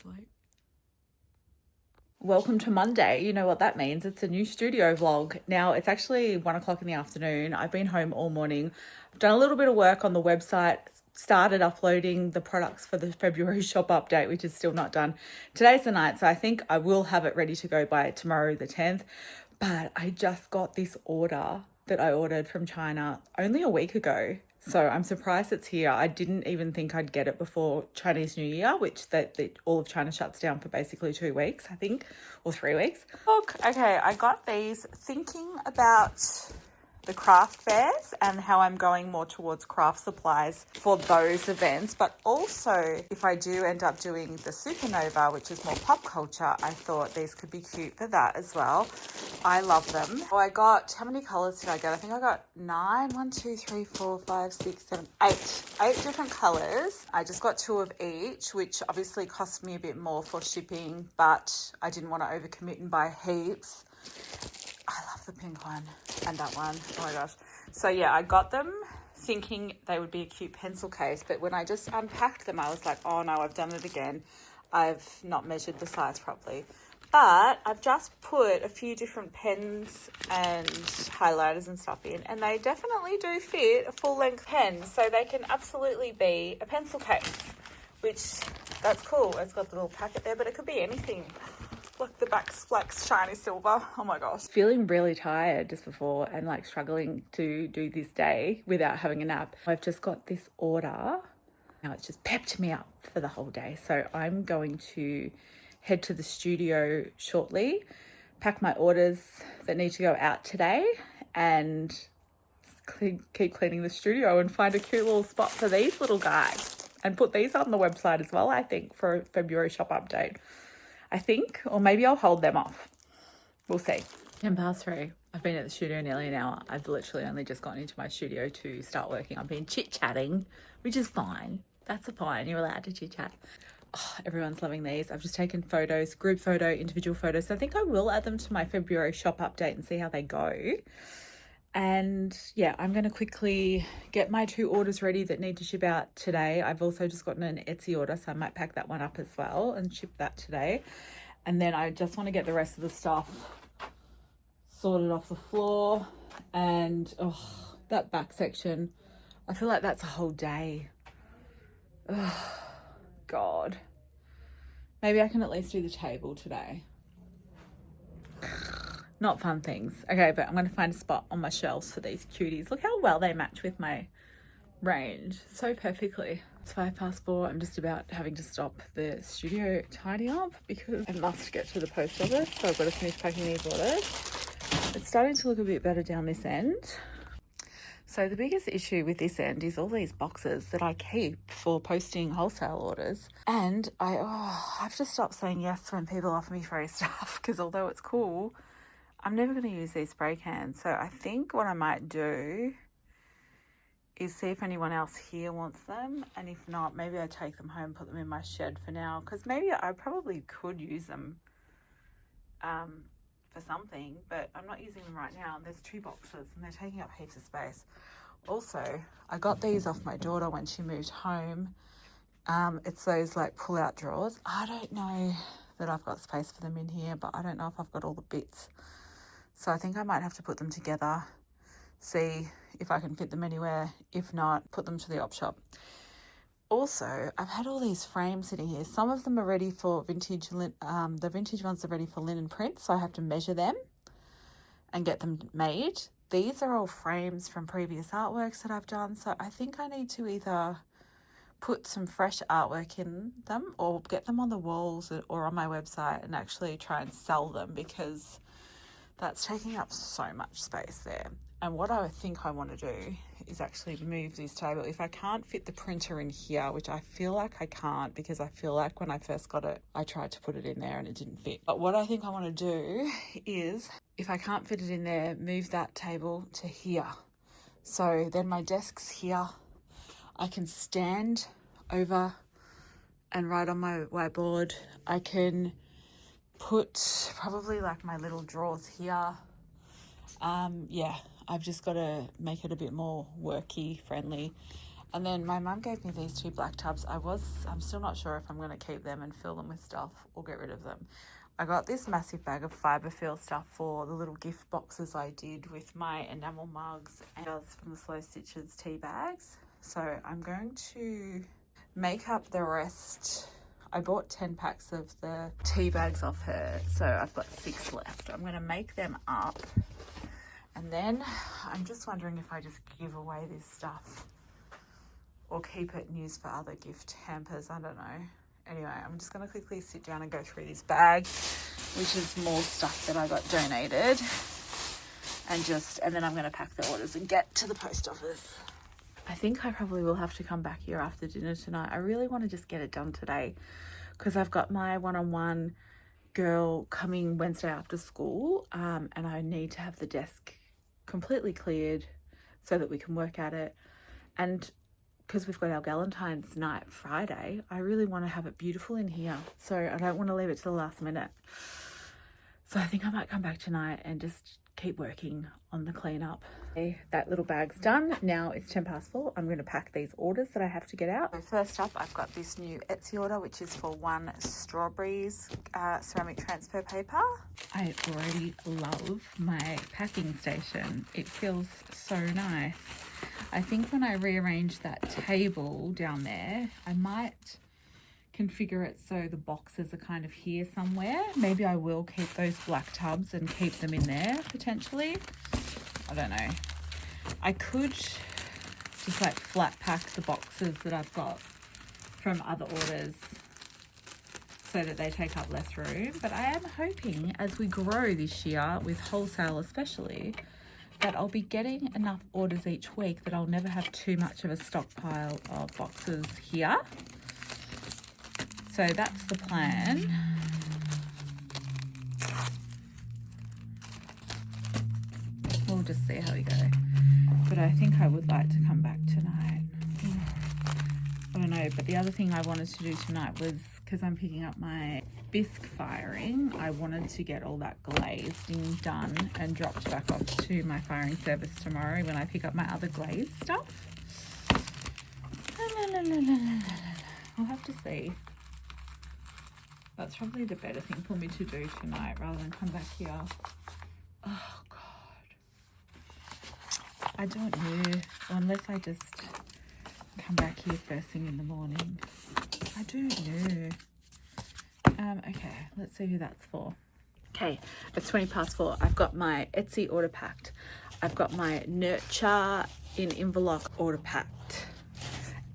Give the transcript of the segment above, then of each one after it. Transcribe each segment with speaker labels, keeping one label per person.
Speaker 1: late. Welcome to Monday. You know what that means. It's a new studio vlog. Now it's actually 1 o'clock in the afternoon. I've been home all morning. I've done a little bit of work on the website, started uploading the products for the February shop update, which is still not done. Today's the 9th, so I think I will have it ready to go by tomorrow, the 10th. But I just got this order that I ordered from China only a week ago. So I'm surprised it's here. I didn't even think I'd get it before Chinese New Year, which all of China shuts down for basically 2 weeks, I think, or 3 weeks. Look, okay, I got these thinking about the craft fairs and how I'm going more towards craft supplies for those events. But also, if I do end up doing the Supernova, which is more pop culture, I thought these could be cute for that as well. I love them. Oh, I got, how many colours did I get? I think I got 9, 1, 2, 3, 4, 5, 6, 7, 8 different colours. I just got 2 of each, which obviously cost me a bit more for shipping, but I didn't want to overcommit and buy heaps. I love the pink one and that one. Oh my gosh. So yeah, I got them thinking they would be a cute pencil case, but when I just unpacked them, I was like, oh no, I've done it again. I've not measured the size properly. But I've just put a few different pens and highlighters and stuff in, and they definitely do fit a full-length pen. So they can absolutely be a pencil case, which, that's cool. It's got the little packet there, but it could be anything. Look, the back's like shiny silver. Oh my gosh. Feeling really tired just before and like struggling to do this day without having a nap. I've just got this order. Now it's just pepped me up for the whole day. So I'm going to head to the studio shortly, pack my orders that need to go out today, and keep cleaning the studio and find a cute little spot for these little guys and put these on the website as well, I think, for a February shop update. I think, or maybe I'll hold them off. We'll see. 3:10. I've been at the studio nearly an hour. I've literally only just gotten into my studio to start working. I've been chit-chatting, which is fine. That's fine. You're allowed to chit-chat. Oh, everyone's loving these. I've just taken photos, group photo, individual photos. So I think I will add them to my February shop update and see how they go. And yeah, I'm going to quickly get my 2 orders ready that need to ship out today. I've also just gotten an Etsy order, so I might pack that one up as well and ship that today. And then I just want to get the rest of the stuff sorted off the floor. And that back section, I feel like that's a whole day. Oh, God. Maybe I can at least do the table today. Not fun things. Okay, but I'm going to find a spot on my shelves for these cuties. Look how well they match with my range. So perfectly. It's 4:05. I'm just about having to stop the studio tidy up because I must get to the post office. So I've got to finish packing these orders. It's starting to look a bit better down this end. So the biggest issue with this end is all these boxes that I keep for posting wholesale orders. And I have to stop saying yes when people offer me free stuff, because although it's cool, I'm never going to use these spray cans. So I think what I might do is see if anyone else here wants them. And if not, maybe I take them home, put them in my shed for now. Because maybe I probably could use them for something, but I'm not using them right now. There's 2 boxes and they're taking up heaps of space. Also, I got these off my daughter when she moved home. It's those like pull-out drawers. I don't know that I've got space for them in here, but I don't know if I've got all the bits. So I think I might have to put them together, see if I can fit them anywhere. If not, put them to the op shop. Also, I've had all these frames sitting here. Some of them are ready for vintage, the vintage ones are ready for linen prints, so I have to measure them and get them made. These are all frames from previous artworks that I've done, so I think I need to either put some fresh artwork in them or get them on the walls or on my website and actually try and sell them, because that's taking up so much space there. And what I think I want to do is actually move this table. If I can't fit the printer in here, which I feel like I can't, because I feel like when I first got it, I tried to put it in there and it didn't fit. But what I think I want to do is, if I can't fit it in there, move that table to here. So then my desk's here. I can stand over and write on my whiteboard. I can put probably like my little drawers here. Yeah, I've just got to make it a bit more worky friendly. And then my mum gave me these 2 black tubs. I'm still not sure if I'm going to keep them and fill them with stuff or get rid of them. I got this massive bag of fibre fill stuff for the little gift boxes I did with my enamel mugs and from the Slow Stitches tea bags. So I'm going to make up the rest. I bought 10 packs of the tea bags off her, so I've got 6 left. I'm going to make them up, and then I'm just wondering if I just give away this stuff or keep it and use for other gift hampers. I don't know. Anyway, I'm just going to quickly sit down and go through this bag, which is more stuff that I got donated, and then I'm going to pack the orders and get to the post office. I think I probably will have to come back here after dinner tonight. I really want to just get it done today because I've got my one-on-one girl coming Wednesday after school, and I need to have the desk completely cleared so that we can work at it. And because we've got our Galentine's night Friday, I really want to have it beautiful in here. So I don't want to leave it to the last minute. So I think I might come back tonight and just keep working on the cleanup. Okay, that little bag's done. Now it's 4:10. I'm going to pack these orders that I have to get out. So first up, I've got this new Etsy order, which is for 1 strawberries ceramic transfer paper. I already love my packing station. It feels so nice. I think when I rearrange that table down there, I might configure it so the boxes are kind of here somewhere. Maybe I will keep those black tubs and keep them in there potentially. I don't know. I could just like flat pack the boxes that I've got from other orders so that they take up less room. But I am hoping as we grow this year with Wholesale especially, that I'll be getting enough orders each week that I'll never have too much of a stockpile of boxes here. So that's the plan. We'll just see how we go. But I think I would like to come back tonight. I don't know, but the other thing I wanted to do tonight was, because I'm picking up my bisque firing, I wanted to get all that glazing done and dropped back off to my firing service tomorrow when I pick up my other glaze stuff. I'll have to see. That's probably the better thing for me to do tonight rather than come back here. Oh God. I don't know, unless I just come back here first thing in the morning. I don't know. Okay, let's see who that's for. Okay, it's 4:20. I've got my Etsy order packed. I've got my Nurture in envelope order packed.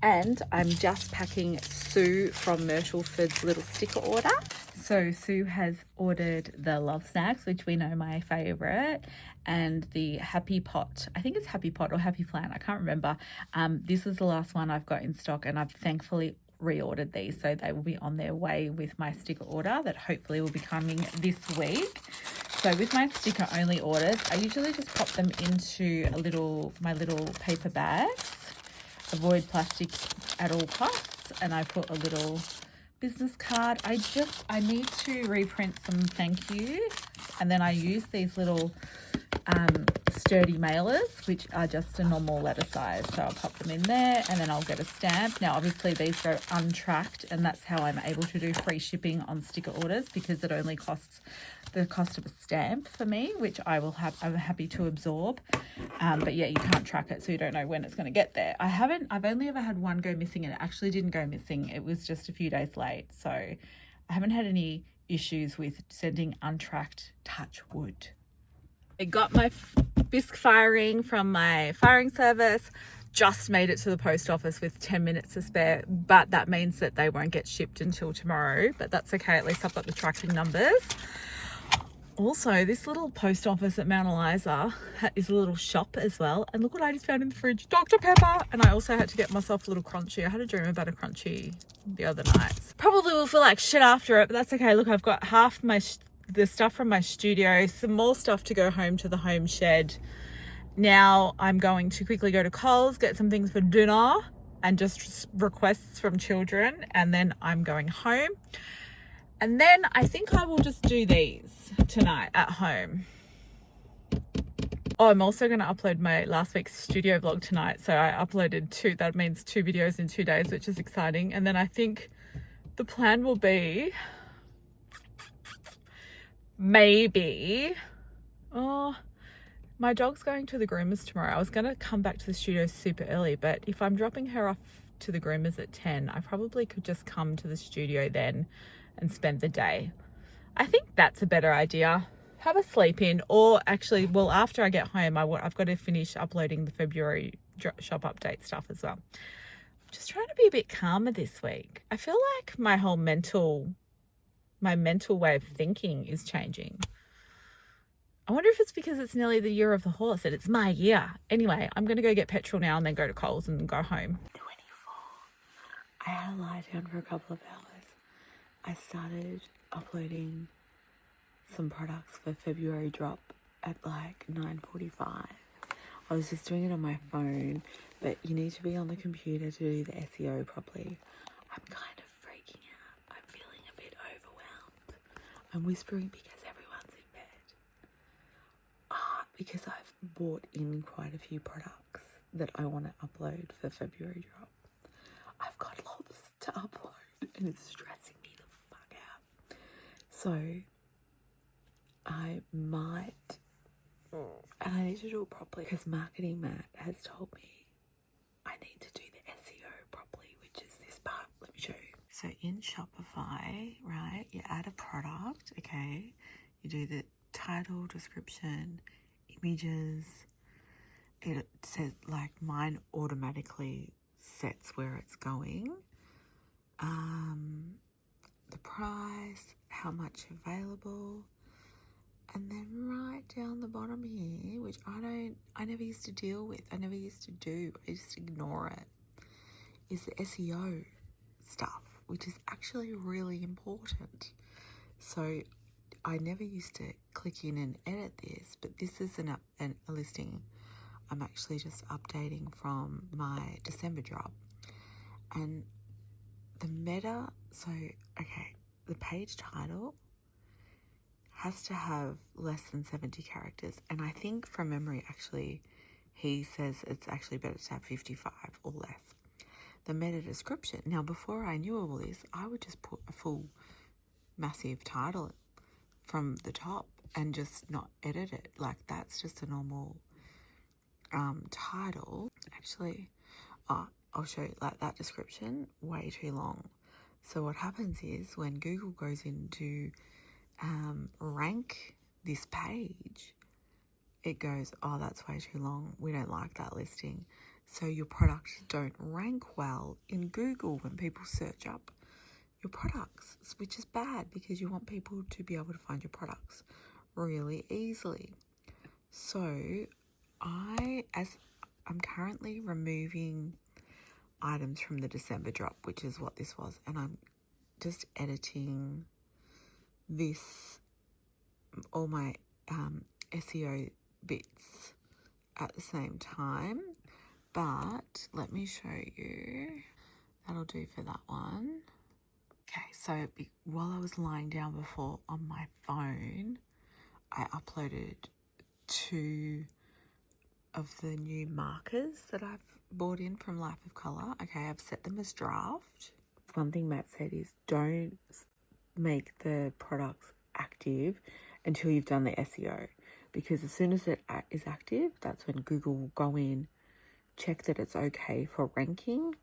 Speaker 1: And I'm just packing Sue from Myrtleford's little sticker order. So Sue has ordered the Love Snacks, which we know my favourite, and the Happy Pot. I think it's Happy Pot or Happy Plant. I can't remember. This is the last one I've got in stock, and I've thankfully reordered these, so they will be on their way with my sticker order that hopefully will be coming this week. So with my sticker only orders, I usually just pop them into my little paper bags. Avoid plastic at all costs, and I put a little business card. I need to reprint some thank you, and then I use these little sturdy mailers, which are just a normal letter size, so I'll pop them in there and then I'll get a stamp. Now obviously these go untracked, and that's how I'm able to do free shipping on sticker orders, because it only costs the cost of a stamp for me, which I'm happy to absorb. But yeah, you can't track it, so you don't know when it's going to get there. I've only ever had one go missing, and it actually didn't go missing. It was just a few days late, so I haven't had any issues with sending untracked, touch wood. I got my bisque firing from my firing service, just made it to the post office with 10 minutes to spare, but that means that they won't get shipped until tomorrow, but that's okay. At least I've got the tracking numbers. Also, this little post office at Mount Eliza is a little shop as well. And look what I just found in the fridge, Dr. Pepper. And I also had to get myself a little crunchy. I had a dream about a crunchy the other night. Probably will feel like shit after it, but that's okay. Look, I've got half the stuff from my studio, some more stuff to go home to the home shed. Now I'm going to quickly go to Coles, get some things for dinner and just requests from children. And then I'm going home. And then I think I will just do these tonight at home. Oh, I'm also going to upload my last week's studio vlog tonight. So I uploaded 2, that means 2 videos in 2 days, which is exciting. And then I think the plan will be maybe, oh, my dog's going to the groomers tomorrow. I was going to come back to the studio super early, but if I'm dropping her off to the groomers at 10, I probably could just come to the studio then and spend the day. I think that's a better idea. Have a sleep in, or actually, well, after I get home, I've got to finish uploading the February shop update stuff as well. I'm just trying to be a bit calmer this week. I feel like my mental way of thinking is changing. I wonder if it's because it's nearly the year of the horse and it's my year. Anyway, I'm going to go get petrol now and then go to Coles and go home. 24. I had to lie down for a couple of hours. I started uploading some products for February drop at like 9:45. I was just doing it on my phone, but you need to be on the computer to do the SEO properly. I'm kind of freaking out. I'm feeling a bit overwhelmed. I'm whispering because everyone's in bed. Because I've bought in quite a few products that I want to upload for February drop. I've got lots to upload and it's stressing me the fuck out. So I might, and I need to do it properly because Marketing Matt has told me I need to do the SEO properly, which is this part. Let me show you. So in Shopify, right, you add a product, okay? You do the title, description, images. It says, like, mine automatically sets where it's going. The price, how much available. And then right down the bottom here, which I never used to deal with, I never used to do, I just ignore it, is the SEO stuff, which is actually really important. So I never used to click in and edit this, but this is a listing I'm actually just updating from my December drop. And the meta, so, okay, the page title has to have less than 70 characters. And I think from memory, actually, he says it's actually better to have 55 or less. The meta description. Now, before I knew all this, I would just put a full massive title from the top and just not edit it. Like, that's just a normal title. Actually, I'll show you, like, that description, way too long. So what happens is when Google goes into rank this page, it goes, oh, that's way too long. We don't like that listing. So your products don't rank well in Google when people search up your products, which is bad because you want people to be able to find your products really easily. So I'm currently removing items from the December drop, which is what this was, and I'm just editing this, all my SEO bits at the same time. But let me show you. That'll do for that one. Okay, so while I was lying down before on my phone, I uploaded 2 of the new markers that I've bought in from Life of Colour. Okay, I've set them as draft. One thing Matt said is don't make the products active until you've done the SEO, because as soon as it is active, that's when Google will go in, check that it's okay for ranking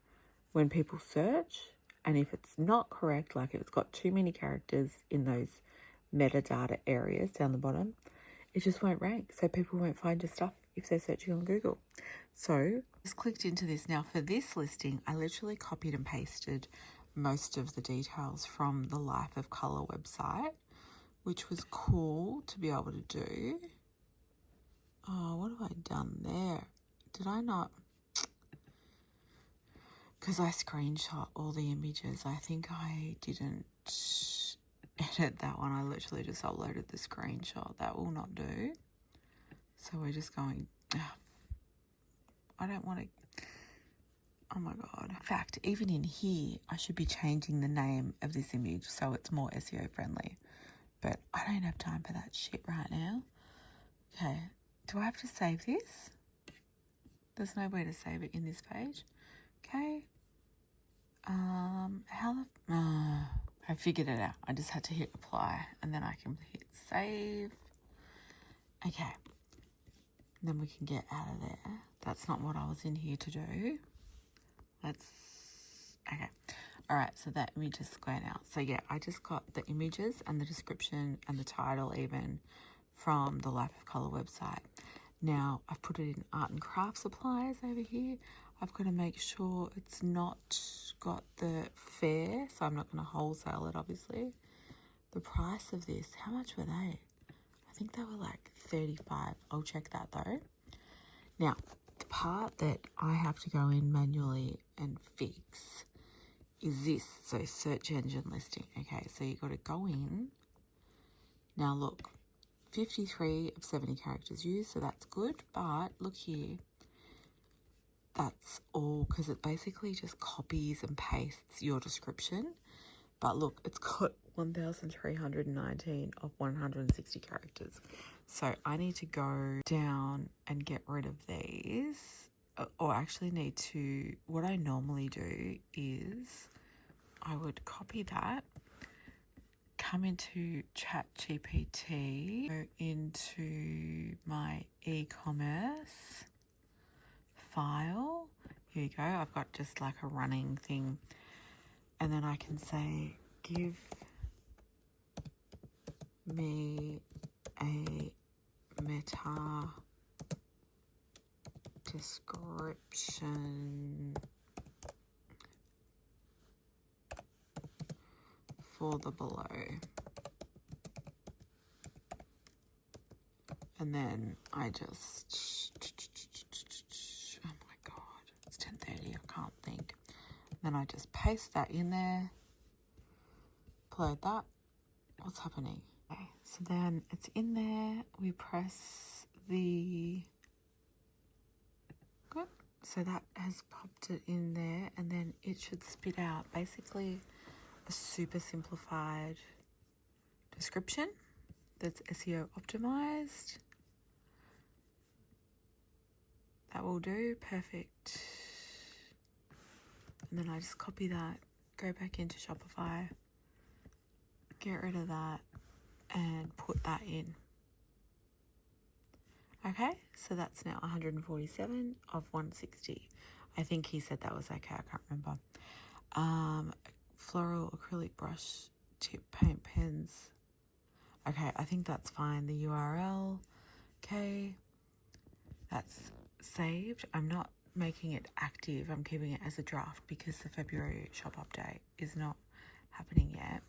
Speaker 1: when people search. And if it's not correct, like if it's got too many characters in those metadata areas down the bottom, it just won't rank. So people won't find your stuff if they're searching on Google. So just clicked into this. Now for this listing, I literally copied and pasted most of the details from the Life of Colour website, which was cool to be able to do. Oh, what have I done there? Did I not? Because I screenshot all the images. I think I didn't edit that one. I literally just uploaded the screenshot. That will not do. So we're just going, I don't want to, oh my God. In fact, even in here, I should be changing the name of this image so it's more SEO friendly. But I don't have time for that shit right now. Okay, Do I have to save this? There's no way to save it in this page. Okay. I figured it out. I just had to hit apply and then I can hit save. Okay. Then we can get out of there. That's not what I was in here to do. Okay. All right, so that image is squared out. So yeah, I just got the images and the description and the title even from the Life of Colour website. Now I've put it in art and craft supplies over here. I've got to make sure it's not got the fair, so I'm not going to wholesale it obviously. The price of this, how much were they? I think they were like 35. I'll check that though. Now, the part that I have to go in manually and fix is this. So search engine listing. Okay, so you got to go in. Now look, 53 of 70 characters used, so that's good. But look here, that's all because it basically just copies and pastes your description. But look, it's got 1,319 of 160 characters. So I need to go down and get rid of these. Or actually need to, what I normally do is I would copy that, come into ChatGPT, go into my e-commerce file. Here you go. I've got just like a running thing. And then I can say, give me a meta description for the below. And then I just, oh my God, it's 10:30, I can't think. Then I just paste that in there, upload that. What's happening? Okay, so then it's in there. We press the, good. So that has popped it in there, and then it should spit out basically a super simplified description that's SEO optimized. That will do, perfect. And then I just copy that, go back into Shopify, get rid of that, and put that in. Okay, so that's now 147 of 160. I think he said that was okay, I can't remember. Floral acrylic brush tip paint pens. Okay, I think that's fine. The URL, okay, that's saved. I'm not making it active. I'm keeping it as a draft because the February shop update is not happening yet.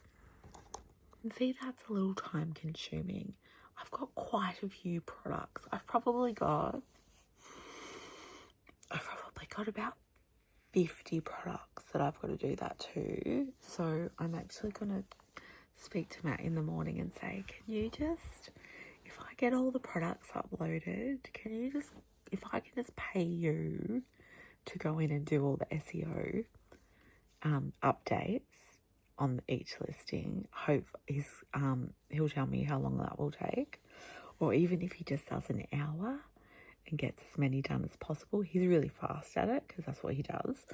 Speaker 1: And see, that's a little time consuming. I've got quite a few products. I've probably got about 50 products that I've got to do that to. So I'm actually going to speak to Matt in the morning and say, can you just, if I get all the products uploaded, if I can just pay you to go in and do all the SEO updates on each listing, he'll tell me how long that will take. Or even if he just does an hour and gets as many done as possible. He's really fast at it because that's what he does.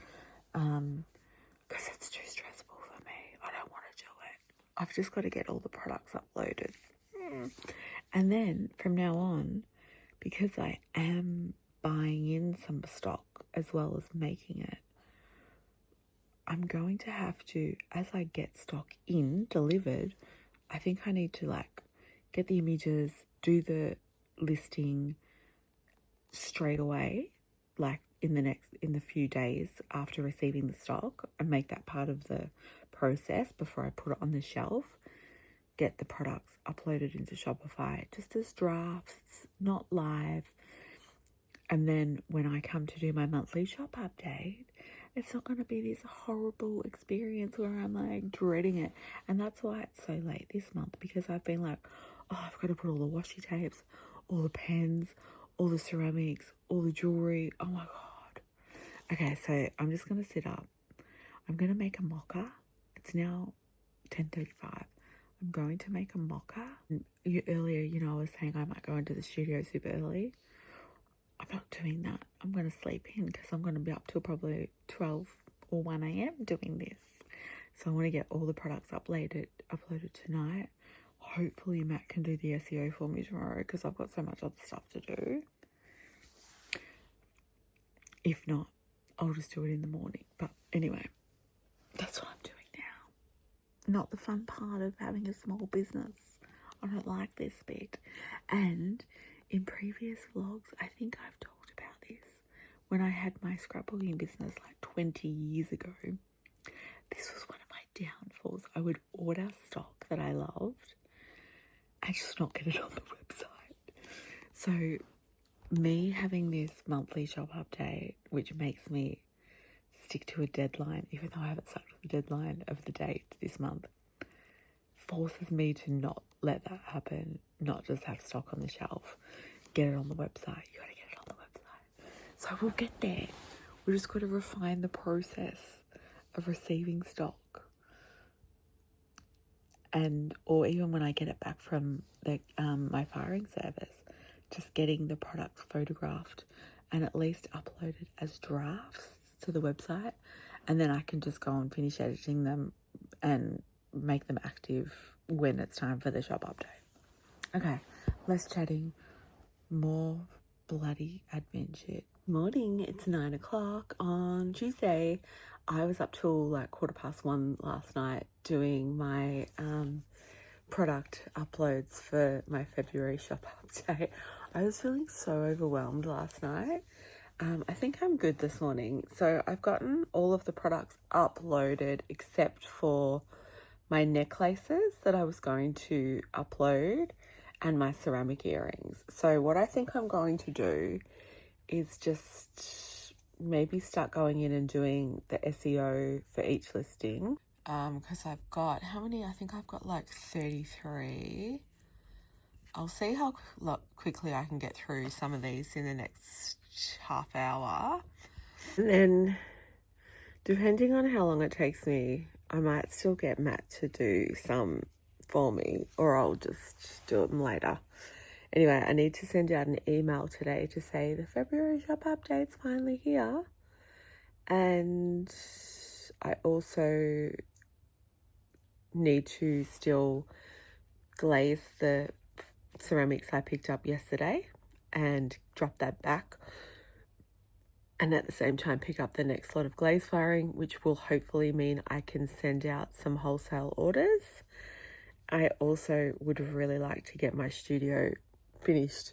Speaker 1: Because it's too stressful for me. I don't want to do it. I've just got to get all the products uploaded. And then from now on, because I am buying in some stock as well as making it, I'm going to have to, as I get stock in, delivered, I think I need to get the images, do the listing straight away, in the few days after receiving the stock, and make that part of the process before I put it on the shelf. Get the products uploaded into Shopify just as drafts, not live. And then when I come to do my monthly shop update, it's not going to be this horrible experience where I'm dreading it. And that's why it's so late this month, because I've been I've got to put all the washi tapes, all the pens, all the ceramics, all the jewelry. Oh my God. Okay, so I'm just going to sit up. I'm going to make a mocha. It's now 10:35. I'm I'm going to make a mocha. Earlier, I was saying I might go into the studio super early. I'm not doing that. I'm going to sleep in because I'm going to be up till probably 12 or 1 a.m. doing this. So I want to get all the products uploaded tonight. Hopefully Matt can do the SEO for me tomorrow because I've got so much other stuff to do. If not, I'll just do it in the morning. But anyway, that's what I'm doing now. Not the fun part of having a small business. I don't like this bit. And in previous vlogs, I think I've talked about this. When I had my scrapbooking business like 20 years ago, this was one of my downfalls. I would order stock that I loved and just not get it on the website. So me having this monthly shop update, which makes me stick to a deadline, even though I haven't started the deadline of the date this month, forces me to not let that happen, not just have stock on the shelf, get it on the website. You gotta get it on the website. So we'll get there. We're just got to refine the process of receiving stock. Or even when I get it back from the my firing service, just getting the products photographed and at least uploaded as drafts to the website, and then I can just go and finish editing them and make them active when it's time for the shop update. Okay, less chatting, more bloody admin shit. Morning, it's 9 o'clock on Tuesday. I was up till like 1:15 last night doing my product uploads for my February shop update. I was feeling so overwhelmed last night. I think I'm good this morning. So I've gotten all of the products uploaded except for my necklaces that I was going to upload and my ceramic earrings. So what I think I'm going to do is just maybe start going in and doing the SEO for each listing. Because I've got, how many? I think I've got like 33. I'll see how quickly I can get through some of these in the next half hour. And then, depending on how long it takes me, I might still get Matt to do some for me, or I'll just do them later. Anyway, I need to send out an email today to say the February shop update's finally here. And I also need to still glaze the ceramics I picked up yesterday and drop that back, and at the same time pick up the next lot of glaze firing, which will hopefully mean I can send out some wholesale orders. I also would really like to get my studio finished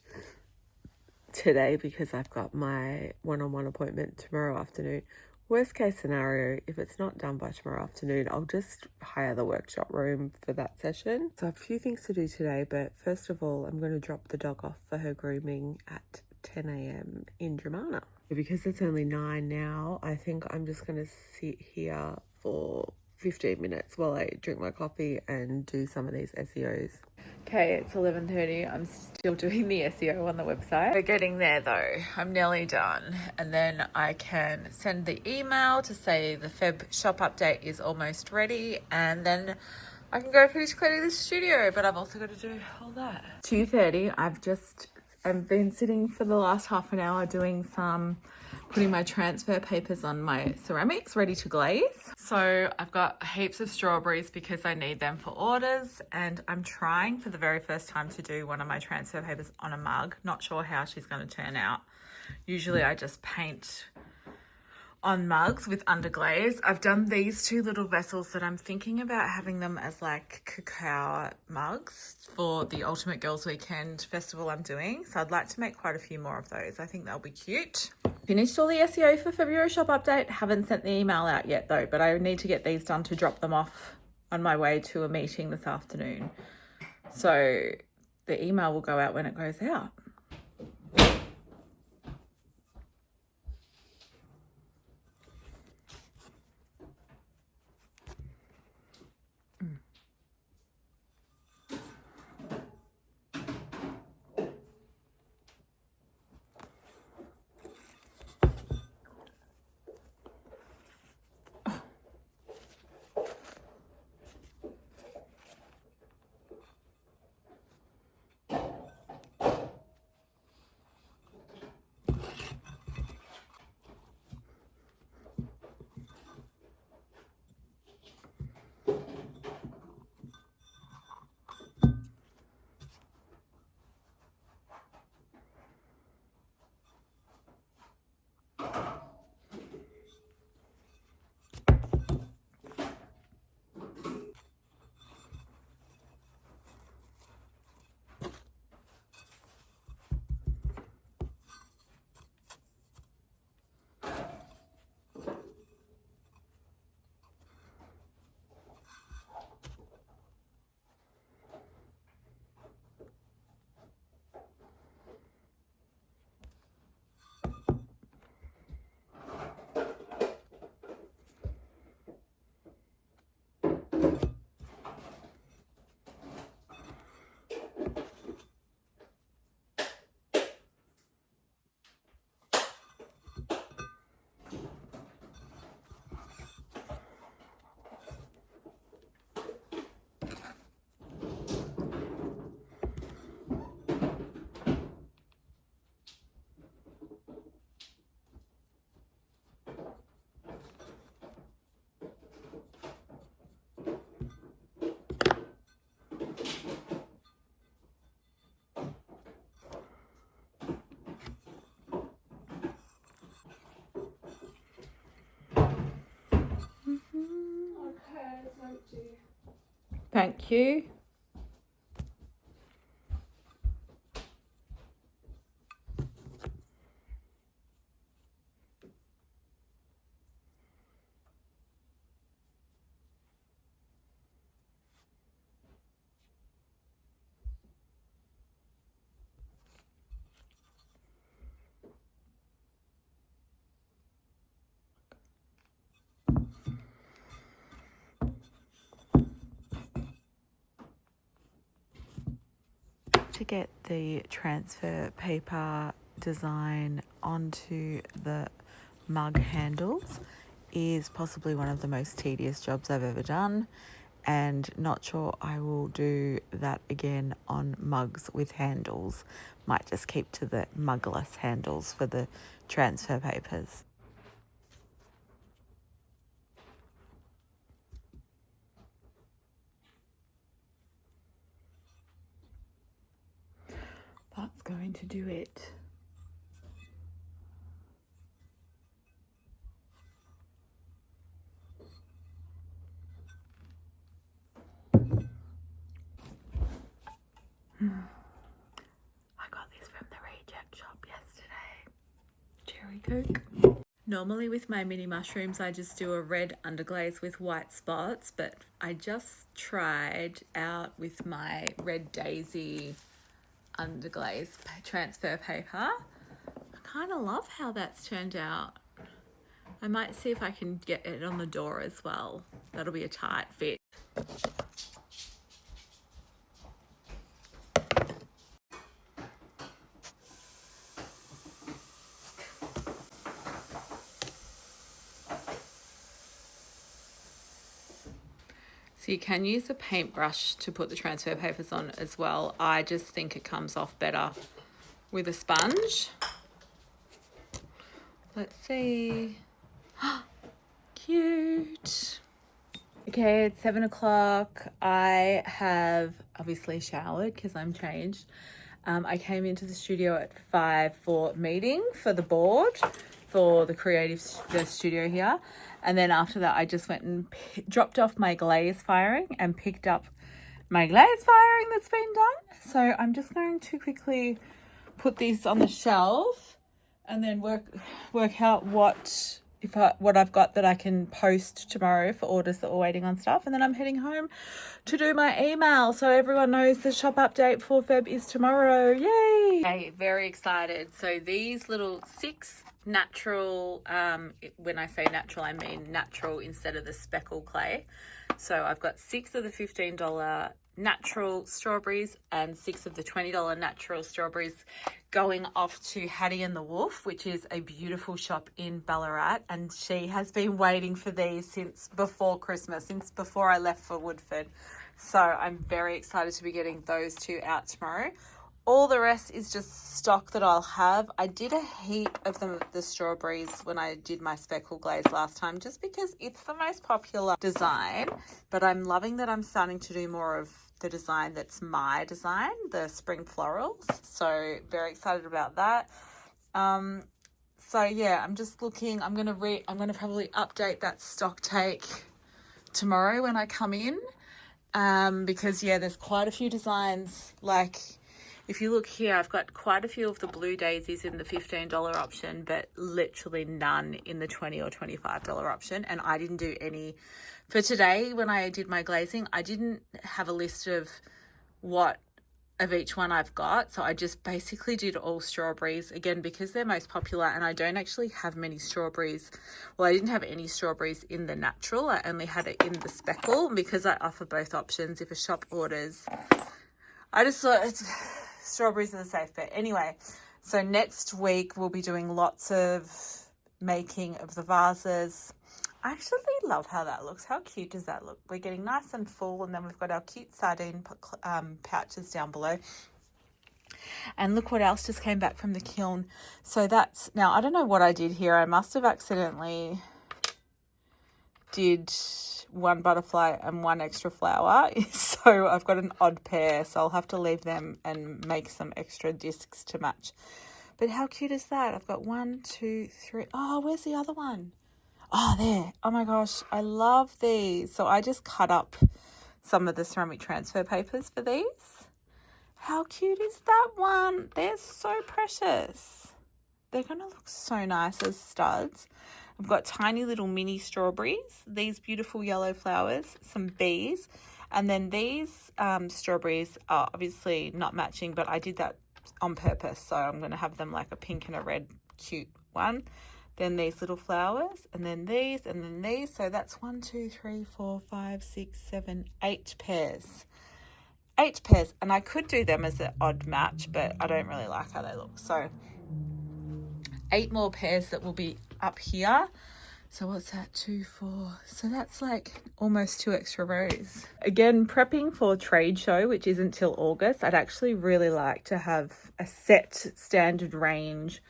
Speaker 1: today because I've got my one-on-one appointment tomorrow afternoon. Worst case scenario, if it's not done by tomorrow afternoon, I'll just hire the workshop room for that session. So I have a few things to do today, but first of all, I'm going to drop the dog off for her grooming at 10 a.m. in Dramana. Because it's only 9 now, I think I'm just going to sit here for 15 minutes while I drink my coffee and do some of these SEOs. Okay, it's 11:30. I'm still doing the SEO on the website. We're getting there though. I'm nearly done. And then I can send the email to say the Feb shop update is almost ready. And then I can go finish cleaning the studio. But I've also got to do all that. 2:30. I've been sitting for the last half an hour doing putting my transfer papers on my ceramics ready to glaze. So I've got heaps of strawberries because I need them for orders, and I'm trying for the very first time to do one of my transfer papers on a mug. Not sure how she's going to turn out. Usually I just paint on mugs with underglaze. I've done these two little vessels that I'm thinking about having them as like cacao mugs for the Ultimate Girls Weekend festival I'm doing. So I'd like to make quite a few more of those. I think they'll be cute. Finished all the SEO for February shop update. Haven't sent the email out yet though, but I need to get these done to drop them off on my way to a meeting this afternoon. So the email will go out when it goes out. Thank you. To get the transfer paper design onto the mug handles is possibly one of the most tedious jobs I've ever done, and not sure I will do that again on mugs with handles. Might just keep to the mugless handles for the transfer papers. That's going to do it. I got this from the reject shop yesterday. Cherry Coke. Normally with my mini mushrooms, I just do a red underglaze with white spots, but I just tried out with my red daisy underglaze transfer paper. I kind of love how that's turned out. I might see if I can get it on the door as well. That'll be a tight fit. So you can use a paintbrush to put the transfer papers on as well. I just think it comes off better with a sponge. Let's see. Cute. Okay, it's 7 o'clock. I have obviously showered because I'm changed. I came into the studio at 5 for meeting for the board for the studio here. And then after that, I just went and dropped off my glaze firing and picked up my glaze firing that's been done. So I'm just going to quickly put these on the shelf and then work out what I've got that I can post tomorrow for orders that we're waiting on stuff. And then I'm heading home to do my email. So everyone knows the shop update for Feb is tomorrow. Yay! Okay, very excited. So these little 6 natural, when I say natural, I mean natural instead of the speckle clay. So I've got 6 of the $15 natural strawberries and 6 of the $20 natural strawberries going off to Hattie and the Wolf, which is a beautiful shop in Ballarat, and she has been waiting for these since before Christmas, since before I left for Woodford. So I'm very excited to be getting those 2 out tomorrow. All the rest is just stock that I'll have. I did a heap of the strawberries when I did my speckle glaze last time, just because it's the most popular design. But I'm loving that I'm starting to do more of the design that's my design, the spring florals. So very excited about that. So yeah, I'm just looking. I'm gonna probably update that stock take tomorrow when I come in, because yeah, there's quite a few designs. Like, if you look here, I've got quite a few of the blue daisies in the $15 option, but literally none in the $20 or $25 option. And I didn't do any for today. When I did my glazing, I didn't have a list of what of each one I've got. So I just basically did all strawberries, again, because they're most popular, and I don't actually have many strawberries. Well, I didn't have any strawberries in the natural. I only had it in the speckle because I offer both options if a shop orders. I just thought strawberries are the safe bet. Anyway, so next week we'll be doing lots of making of the vases. I actually love how that looks. How cute does that look? We're getting nice and full, and then we've got our cute sardine pouches down below. And look what else just came back from the kiln. So that's, now I don't know what I did here. I must have accidentally did 1 butterfly and 1 extra flower. So I've got an odd pair, so I'll have to leave them and make some extra discs to match. But how cute is that? I've got 1, 2, 3. Oh, where's the other one? Oh, there. Oh my gosh, I love these. So I just cut up some of the ceramic transfer papers for these. How cute is that one? They're so precious. They're going to look so nice as studs. I've got tiny little mini strawberries, these beautiful yellow flowers, some bees, and then these strawberries are obviously not matching, but I did that on purpose. So I'm going to have them like a pink and a red cute one. Then these little flowers, and then these, and then these. So that's 1, 2, 3, 4, 5, 6, 7, 8 pairs. 8 pairs, and I could do them as an odd match, but I don't really like how they look. So 8 more pairs that will be up here. So what's that? 2, 4. So that's like almost 2 extra rows. Again, prepping for trade show, which isn't till August. I'd actually really like to have a set standard range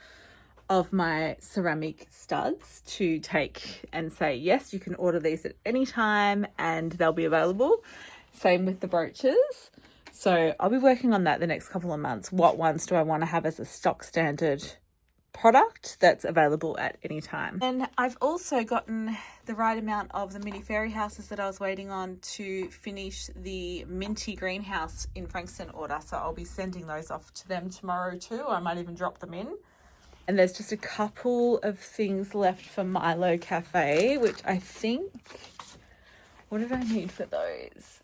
Speaker 1: of my ceramic studs to take and say, yes, you can order these at any time and they'll be available. Same with the brooches. So I'll be working on that the next couple of months. What ones do I want to have as a stock standard product that's available at any time? And I've also gotten the right amount of the mini fairy houses that I was waiting on to finish the minty greenhouse in Frankston order. So I'll be sending those off to them tomorrow too. I might even drop them in. And there's just a couple of things left for Milo Cafe, which I think, what did I need for those?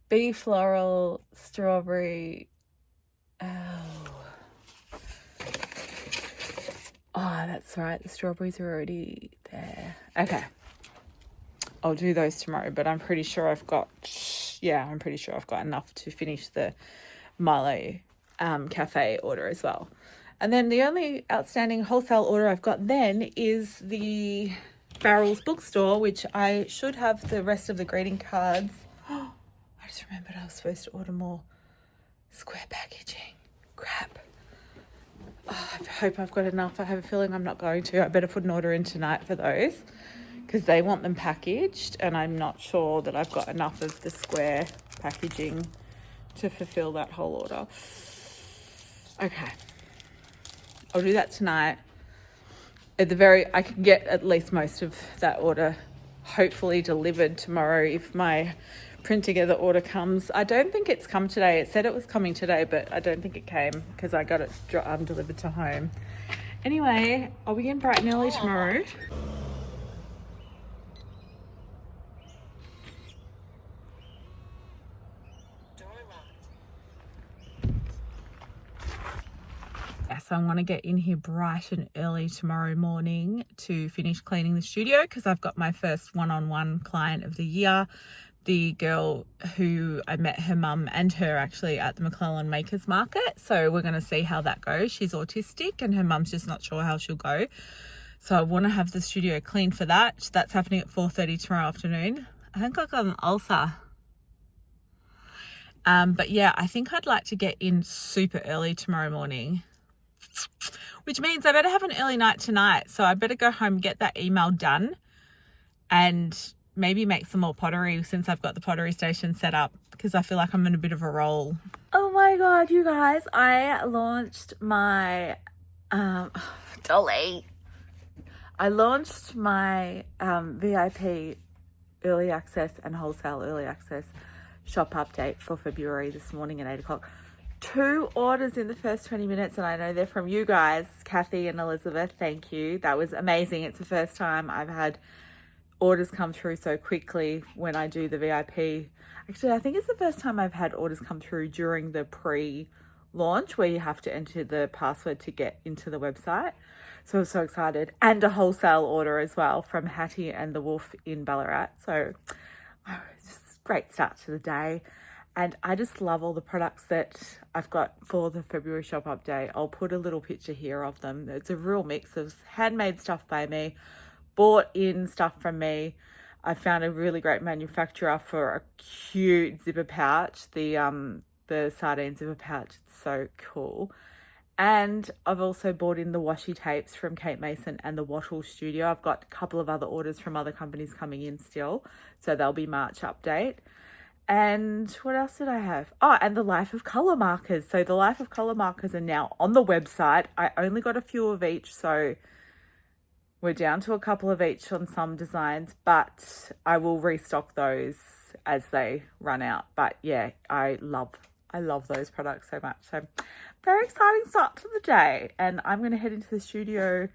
Speaker 1: Bee floral, strawberry. Oh, that's right. The strawberries are already there. Okay. I'll do those tomorrow, but I'm pretty sure I've got enough to finish the Milo Cafe order as well. And then the only outstanding wholesale order I've got then is the Farrell's bookstore, which I should have the rest of the greeting cards. I just remembered I was supposed to order more square packaging. Crap. Oh, I hope I've got enough. I have a feeling I'm not going to. I better put an order in tonight for those because they want them packaged and I'm not sure that I've got enough of the square packaging to fulfill that whole order. Okay. I'll do that tonight. I can get at least most of that order hopefully delivered tomorrow if my print together order comes. I don't think it's come today. It said it was coming today, but I don't think it came because I got it delivered to home. Anyway, I'll be in bright and early tomorrow. So I want to get in here bright and early tomorrow morning to finish cleaning the studio because I've got my first one-on-one client of the year. The girl who I met her mum and her actually at the McClellan Makers Market. So we're going to see how that goes. She's autistic and her mum's just not sure how she'll go. So I want to have the studio clean for that. That's happening at 4:30 tomorrow afternoon. I think I've got an ulcer. But yeah, I think I'd like to get in super early tomorrow morning, which means I better have an early night tonight. So I better go home and get that email done and maybe make some more pottery since I've got the pottery station set up because I feel like I'm in a bit of a roll. Oh my God, you guys, I launched my, Dolly. I launched my VIP early access and wholesale early access shop update for February this morning at 8 o'clock. 2 orders in the first 20 minutes, and I know they're from you guys, Kathy and Elizabeth. Thank you. That was amazing. It's the first time I've had orders come through so quickly when I do the VIP. Actually, I think it's the first time I've had orders come through during the pre-launch where you have to enter the password to get into the website. So I was so excited. And a wholesale order as well from Hattie and the Wolf in Ballarat. So it's just a great start to the day. And I just love all the products that I've got for the February shop update. I'll put a little picture here of them. It's a real mix of handmade stuff by me, bought in stuff from me. I found a really great manufacturer for a cute zipper pouch, the sardine zipper pouch. It's so cool. And I've also bought in the washi tapes from Kate Mason and the Wattle Studio. I've got a couple of other orders from other companies coming in still. So they'll be March update. And what else did I have? Oh, and the Life of Colour markers. So the Life of Colour markers are now on the website. I only got a few of each. So We're down to a couple of each on some designs, but I will restock those as they run out. But yeah, I love those products so much. So very exciting start to the day. And I'm going to head into the studio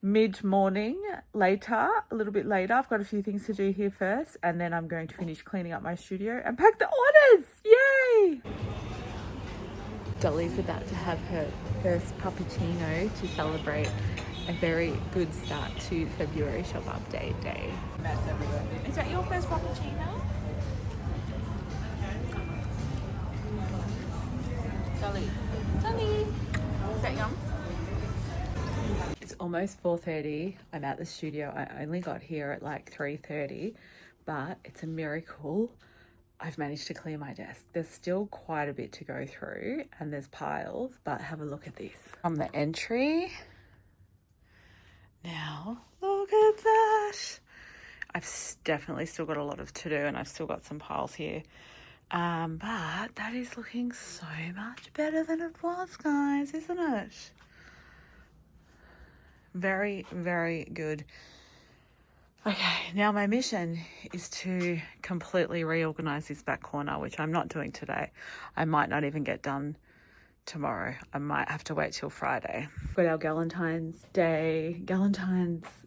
Speaker 1: mid-morning later, a little bit later. I've got a few things to do here first, and then I'm going to finish cleaning up my studio and pack the orders. Yay! Dolly's about to have her first puppuccino to celebrate a very good start to February shop update day. Mess everywhere. Is that your first puppuccino? Dolly. Is that yum? It's almost 4:30. I'm at the studio. I only got here at like 3:30, but it's a miracle. I've managed to clear my desk. There's still quite a bit to go through and there's piles, but have a look at this. From the entry. Now, look at that. I've definitely still got a lot of to do and I've still got some piles here. But that is looking so much better than it was, guys, isn't it? Very, very good. Okay, now my mission is to completely reorganize this back corner, which I'm not doing today. I might not even get done tomorrow. I might have to wait till Friday. We've got our Galentine's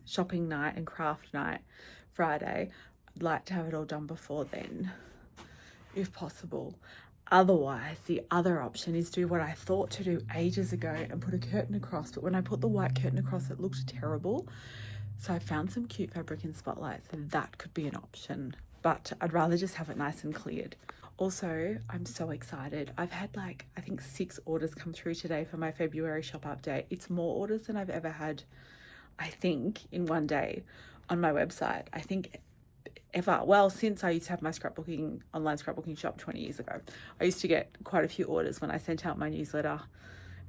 Speaker 1: shopping night and craft night Friday. I'd like to have it all done before then, if possible. Otherwise, the other option is do what I thought to do ages ago and put a curtain across. But when I put the white curtain across, it looked terrible. So I found some cute fabric in Spotlight, so that could be an option. But I'd rather just have it nice and cleared. Also, I'm so excited. I've had I think 6 orders come through today for my February shop update. It's more orders than I've ever had, I think, in one day on my website. I think ever. Well, since I used to have my online scrapbooking shop 20 years ago. I used to get quite a few orders when I sent out my newsletter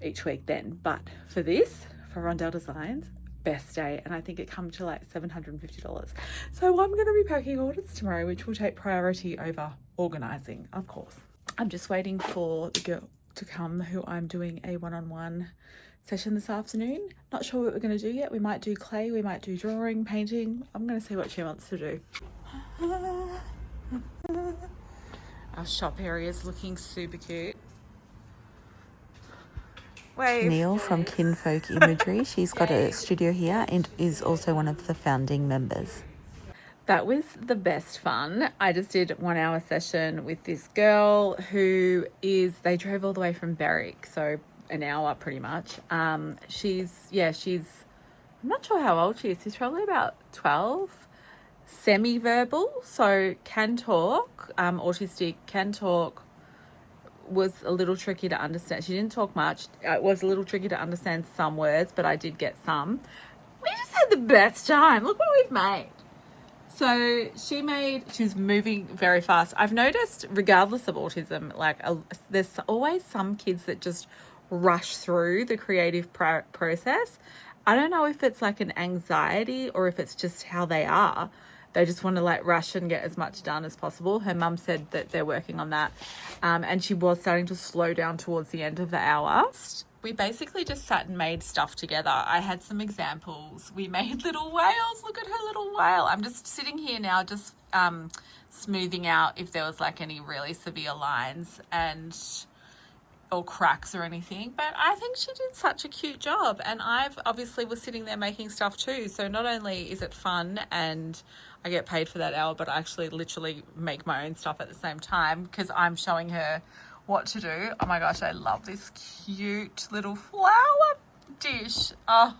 Speaker 1: each week then. But for Rondell Designs, best day, and I think it comes to like $750. So I'm going to be packing orders tomorrow, which will take priority over organising, of course. I'm just waiting for the girl to come who I'm doing a one-on-one session this afternoon. Not sure what we're going to do yet. We might do clay, we might do drawing, painting. I'm going to see what she wants to do. Our shop area is looking super cute. Wave.
Speaker 2: Neil from Kinfolk Imagery. She's got a studio here and is also one of the founding members.
Speaker 1: That was the best fun. I just did 1 hour session with this girl they drove all the way from Berwick, so an hour pretty much. She's I'm not sure how old she is. She's probably about 12, semi-verbal, so can talk, autistic, can talk. Was a little tricky to understand. She didn't talk much. It was a little tricky to understand some words, but I did get some. We just had the best time. Look what we've made. So she's moving very fast. I've noticed, regardless of autism, there's always some kids that just rush through the creative process. I don't know if it's like an anxiety or if it's just how they are. They just want to rush and get as much done as possible. Her mum said that they're working on that. And she was starting to slow down towards the end of the hour. We basically just sat and made stuff together. I had some examples. We made little whales. Look at her little whale. I'm just sitting here now, just smoothing out if there was any really severe lines or cracks or anything, but I think she did such a cute job, and I've obviously was sitting there making stuff too, so not only is it fun and I get paid for that hour, but I actually literally make my own stuff at the same time because I'm showing her what to do. Oh my gosh, I love this cute little flower dish. Oh,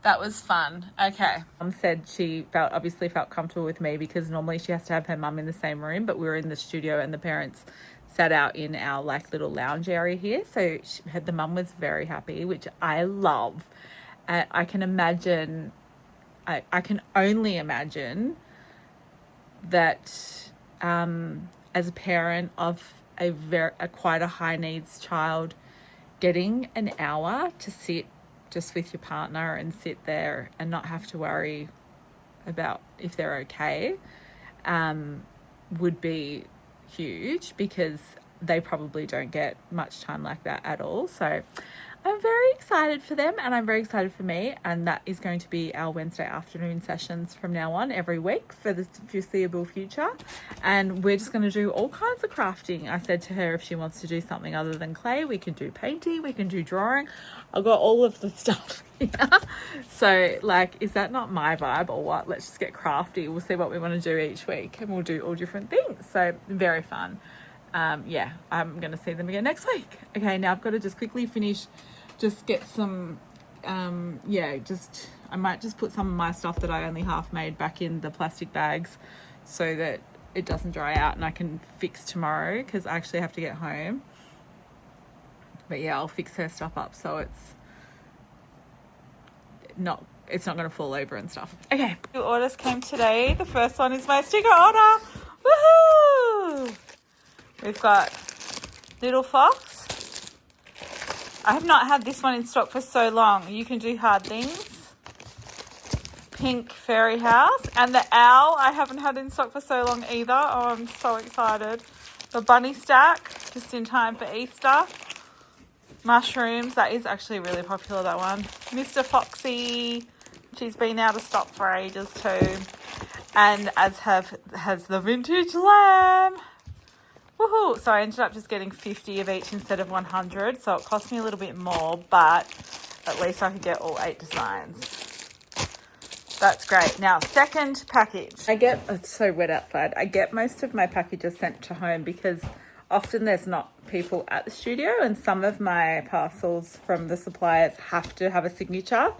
Speaker 1: that was fun. Okay. Mum said she obviously felt comfortable with me because normally she has to have her mum in the same room, but we were in the studio and the parents sat out in our little lounge area here. So the mum was very happy, which I love. I can imagine, I can only imagine that as a parent of quite a high needs child, getting an hour to sit just with your partner and sit there and not have to worry about if they're okay would be huge, because they probably don't get much time like that at all. So I'm very excited for them and I'm very excited for me, and that is going to be our Wednesday afternoon sessions from now on every week for the foreseeable future. And we're just going to do all kinds of crafting. I said to her if she wants to do something other than clay, we can do painting, we can do drawing. I've got all of the stuff here. So like, is that not my vibe or what? Let's just get crafty. We'll see what we want to do each week and we'll do all different things. So very fun. Yeah, I'm going to see them again next week. Okay, now I've got to just quickly finish, just get some, I might just put some of my stuff that I only half made back in the plastic bags so that it doesn't dry out and I can fix tomorrow because I actually have to get home. But yeah, I'll fix her stuff up so it's not going to fall over and stuff. Okay, two orders came today. The first one is my sticker order. Woohoo! We've got Little Fox. I have not had this one in stock for so long. You can do hard things. Pink Fairy House. And the owl I haven't had in stock for so long either. Oh, I'm so excited. The bunny stack, just in time for Easter. Mushrooms. That is actually really popular, that one. Mr. Foxy. She's been out of stock for ages too. And has the vintage lamb. Woohoo! So I ended up just getting 50 of each instead of 100. So it cost me a little bit more, but at least I could get all 8 designs. That's great. Now, second package. It's so wet outside. I get most of my packages sent to home because often there's not people at the studio, and some of my parcels from the suppliers have to have a signature.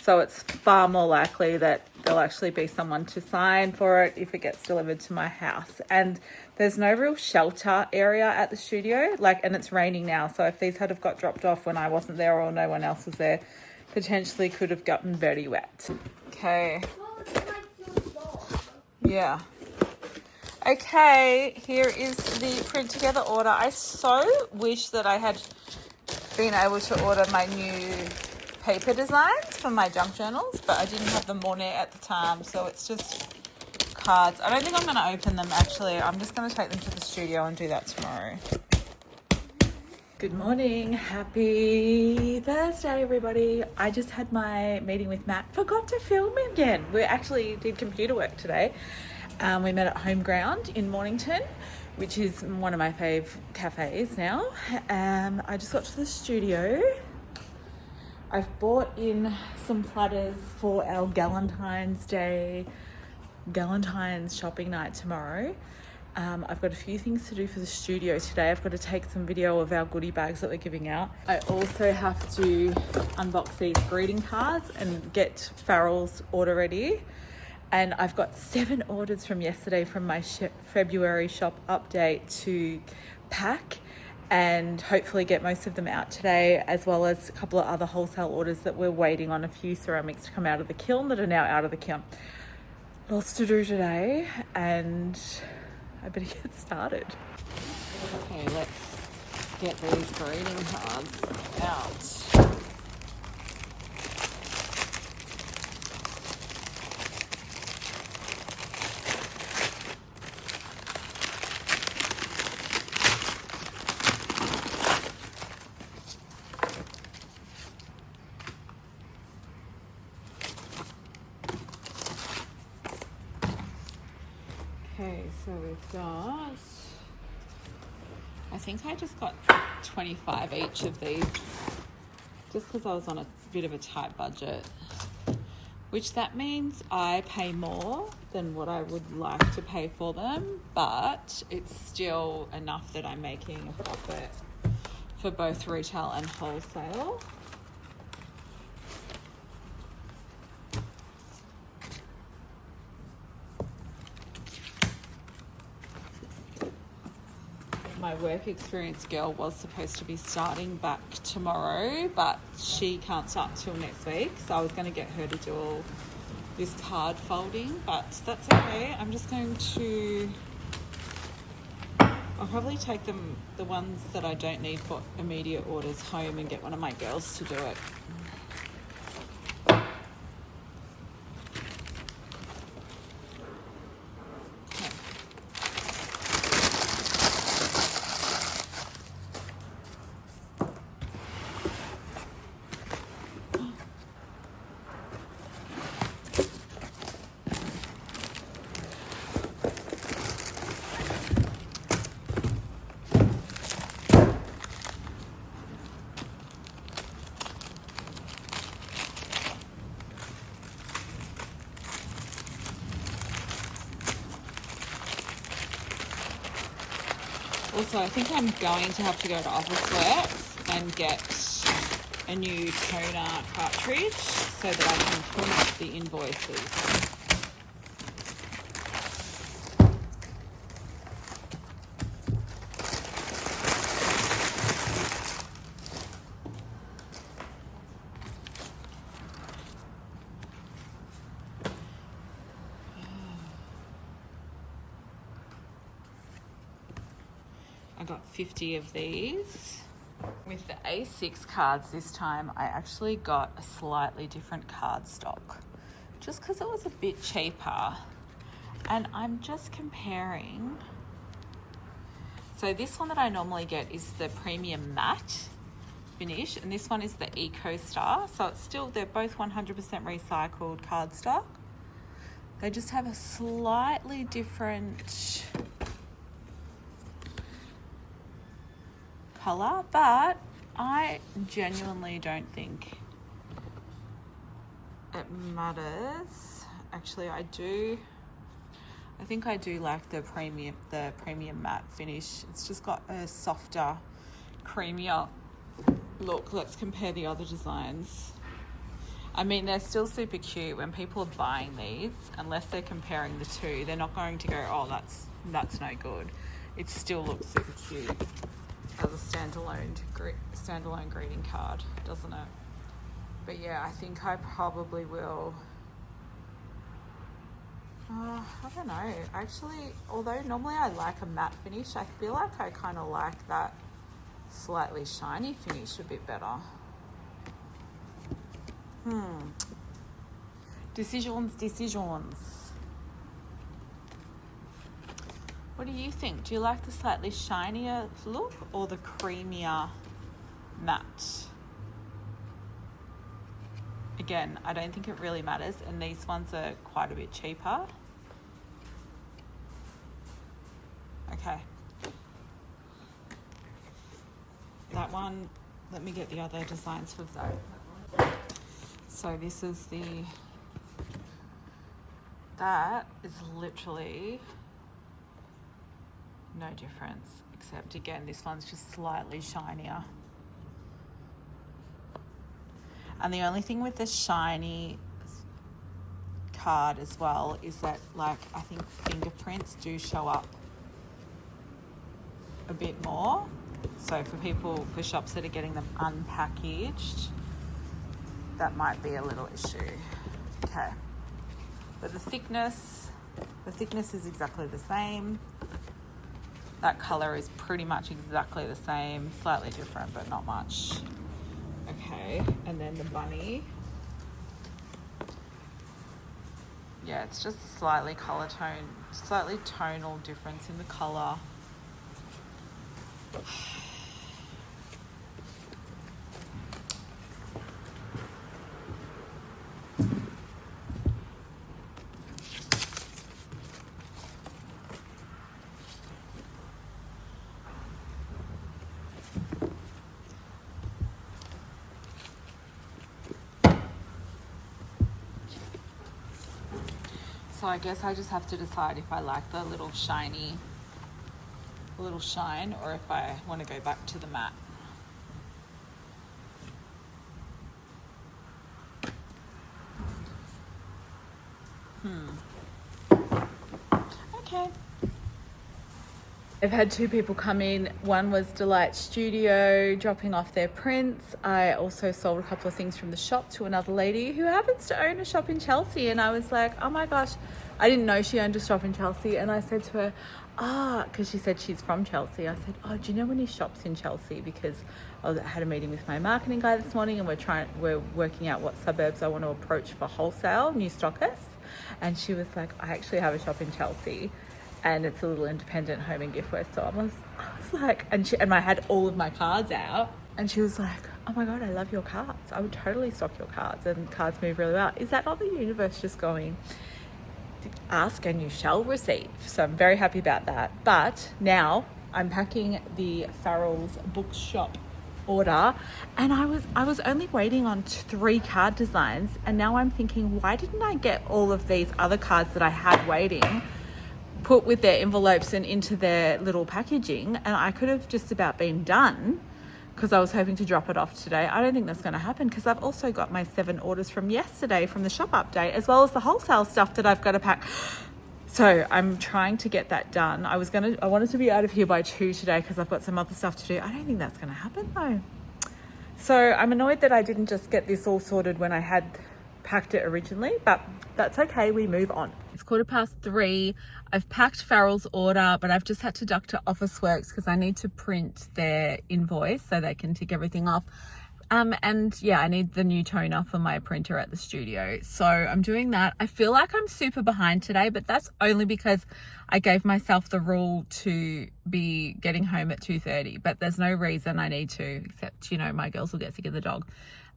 Speaker 1: So it's far more likely that there'll actually be someone to sign for it if it gets delivered to my house. And there's no real shelter area at the studio, and it's raining now. So if these had have got dropped off when I wasn't there or no one else was there, potentially could have gotten very wet. Okay. Yeah. Okay, here is the print together order. I so wish that I had been able to order my new paper designs for my junk journals, but I didn't have them on it at the time, so it's just cards. I don't think I'm going to open them actually. I'm just going to take them to the studio and do that tomorrow. Good morning. Happy Thursday, everybody. I just had my meeting with Matt. Forgot to film again. We actually did computer work today. We met at Home Ground in Mornington, which is one of my fave cafes now. I just got to the studio. I've bought in some platters for our Galentine's shopping night tomorrow. I've got a few things to do for the studio today. I've got to take some video of our goodie bags that we're giving out. I also have to unbox these greeting cards and get Farrell's order ready. And I've got 7 orders from yesterday from my February shop update to pack and hopefully get most of them out today, as well as a couple of other wholesale orders that we're waiting on a few ceramics to come out of the kiln that are now out of the kiln. Lots to do today, and I better get started. Okay, let's get these greeting cards out. Okay, so we've got, I think I just got 25 each of these, just because I was on a bit of a tight budget, which that means I pay more than what I would like to pay for them, but it's still enough that I'm making a profit for both retail and wholesale. My work experience girl was supposed to be starting back tomorrow, but she can't start till next week. So I was going to get her to do all this card folding, but that's okay. I'm just going to, I'll probably take them, the ones that I don't need for immediate orders, home and get one of my girls to do it. Also, I think I'm going to have to go to Office and get a new toner cartridge so that I can print the invoices. I got 50 of these. With the A6 cards this time, I actually got a slightly different card stock just because it was a bit cheaper. And I'm just comparing. So this one that I normally get is the premium matte finish, and this one is the Eco Star. So it's still, they're both 100% recycled cardstock. They just have a slightly different colour, but I genuinely don't think it matters. Actually, I think I do like the premium matte finish. It's just got a softer, creamier look. Let's compare the other designs. I mean, they're still super cute. When people are buying these, unless they're comparing the two, they're not going to go, oh, that's no good. It still looks super cute as a standalone greeting card, doesn't it? But yeah, I think I probably will. I don't know. Actually, although normally I like a matte finish, I feel like I kind of like that slightly shiny finish a bit better. Decisions. What do you think? Do you like the slightly shinier look or the creamier matte? Again, I don't think it really matters, and these ones are quite a bit cheaper. Okay. That one, let me get the other designs for that. So this is that is literally no difference, except again, this one's just slightly shinier. And the only thing with the shiny card as well is that, like, I think fingerprints do show up a bit more. So for shops that are getting them unpackaged, that might be a little issue. Okay. But the thickness is exactly the same. That color is pretty much exactly the same, slightly different, but not much. Okay, and then the bunny. Yeah, it's just slightly tonal difference in the color. So I guess I just have to decide if I like the little shine, or if I want to go back to the matte. Okay. I've had two people come in. One was Delight Studio, dropping off their prints. I also sold a couple of things from the shop to another lady who happens to own a shop in Chelsea. And I was like, oh my gosh, I didn't know she owned a shop in Chelsea. And I said to her, because she said she's from Chelsea. I said, oh, do you know any shops in Chelsea? Because I had a meeting with my marketing guy this morning, and we're working out what suburbs I want to approach for wholesale, new stockists. And she was like, I actually have a shop in Chelsea, and it's a little independent home and giftware store. I was like, and I had all of my cards out, and she was like, oh my God, I love your cards. I would totally stock your cards, and cards move really well. Is that not the universe just going, ask and you shall receive? So I'm very happy about that. But now I'm packing the Farrell's bookshop order, and I was only waiting on 3 card designs, and now I'm thinking, why didn't I get all of these other cards that I had waiting put with their envelopes and into their little packaging, and I could have just about been done because I was hoping to drop it off today. I don't think that's going to happen because I've also got my 7 orders from yesterday from the shop update, as well as the wholesale stuff that I've got to pack. So I'm trying to get that done. I wanted to be out of here by 2 today because I've got some other stuff to do. I don't think that's going to happen though. So I'm annoyed that I didn't just get this all sorted when I had packed it originally, but that's okay, we move on. It's 3:15. I've packed Farrell's order, but I've just had to duck to Officeworks because I need to print their invoice so they can tick everything off. And yeah, I need the new toner for my printer at the studio. So I'm doing that. I feel like I'm super behind today, but that's only because I gave myself the rule to be getting home at 2:30, but there's no reason I need to, except, my girls will get sick of the dog.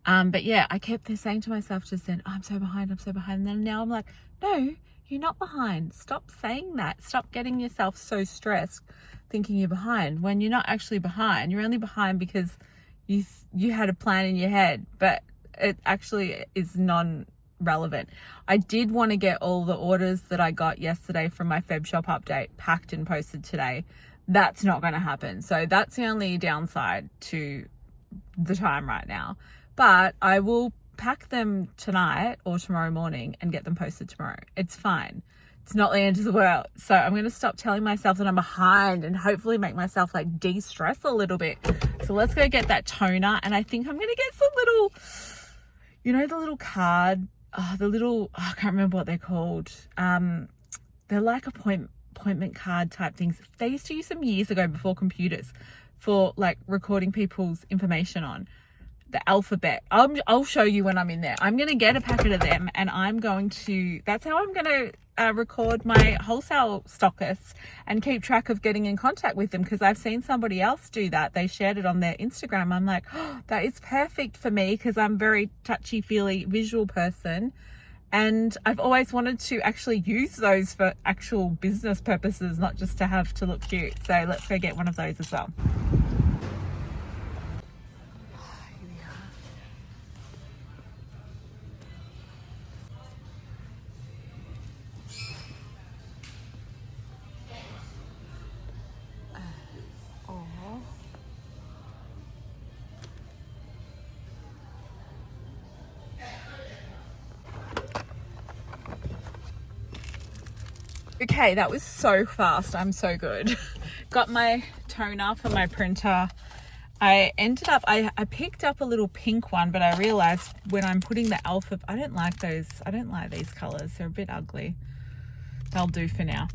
Speaker 1: But yeah, I kept saying to myself just then, I'm so behind. And then now I'm like, no, you're not behind. Stop saying that. Stop getting yourself so stressed thinking you're behind when you're not actually behind. You're only behind because you had a plan in your head, but it actually is non-relevant. I did want to get all the orders that I got yesterday from my Feb shop update packed and posted today. That's not going to happen. So that's the only downside to the time right now. But I will pack them tonight or tomorrow morning and get them posted tomorrow. It's fine. It's not the end of the world. So I'm going to stop telling myself that I'm behind and hopefully make myself de-stress a little bit. So let's go get that toner. And I think I'm going to get some little, the little card, I can't remember what they're called. They're like appointment card type things. They used to use them years ago before computers for recording people's information on. The alphabet. I'll show you when I'm in there. I'm going to get a packet of them and that's how I'm going to record my wholesale stockists and keep track of getting in contact with them, because I've seen somebody else do that. They shared it on their Instagram. I'm like, oh, that is perfect for me because I'm very touchy-feely visual person. And I've always wanted to actually use those for actual business purposes, not just to have to look cute. So let's go get one of those as well. Okay, that was so fast. I'm so good. Got my toner for my printer. I picked up a little pink one, but I realized when I'm putting the alpha, I don't like those. I don't like these colors. They're a bit ugly. They'll do for now.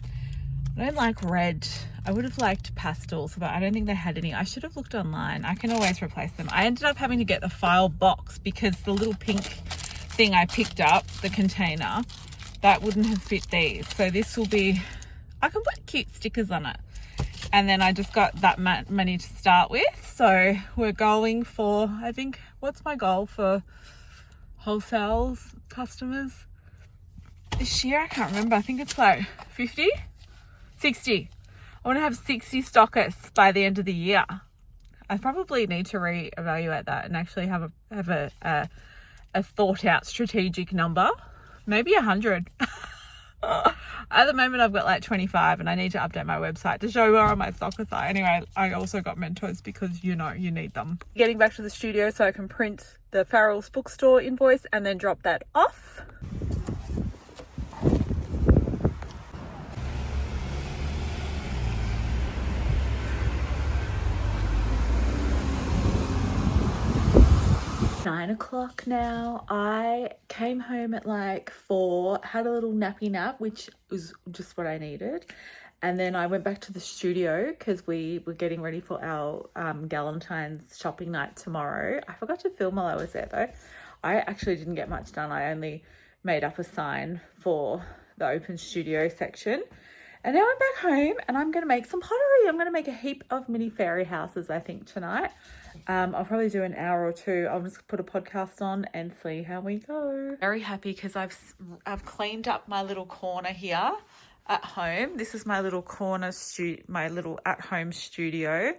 Speaker 1: I don't like red. I would have liked pastels, but I don't think they had any. I should have looked online. I can always replace them. I ended up having to get the file box because the little pink thing I picked up, the container, that wouldn't have fit these. So this will be, I can put cute stickers on it. And then I just got that money to start with. So we're going for, I think, what's my goal for wholesale customers this year? I can't remember. I think it's 50, 60. I want to have 60 stockists by the end of the year. I probably need to reevaluate that and actually have a thought out strategic number. Maybe 100. At the moment I've got 25 and I need to update my website to show where all my stockists are. Anyway, I also got mentors because you need them. Getting back to the studio so I can print the Farrell's bookstore invoice and then drop that off. $9 now. I came home at 4, had a little nappy nap, which was just what I needed. And then I went back to the studio because we were getting ready for our Galentine's shopping night tomorrow. I forgot to film while I was there though. I actually didn't get much done. I only made up a sign for the open studio section. And now I'm back home and I'm going to make some pottery. I'm going to make a heap of mini fairy houses, I think, tonight. I'll probably do an hour or two. I'll just put a podcast on and see how we go. Very happy because I've cleaned up my little corner here at home. This is my little corner my little at-home studio.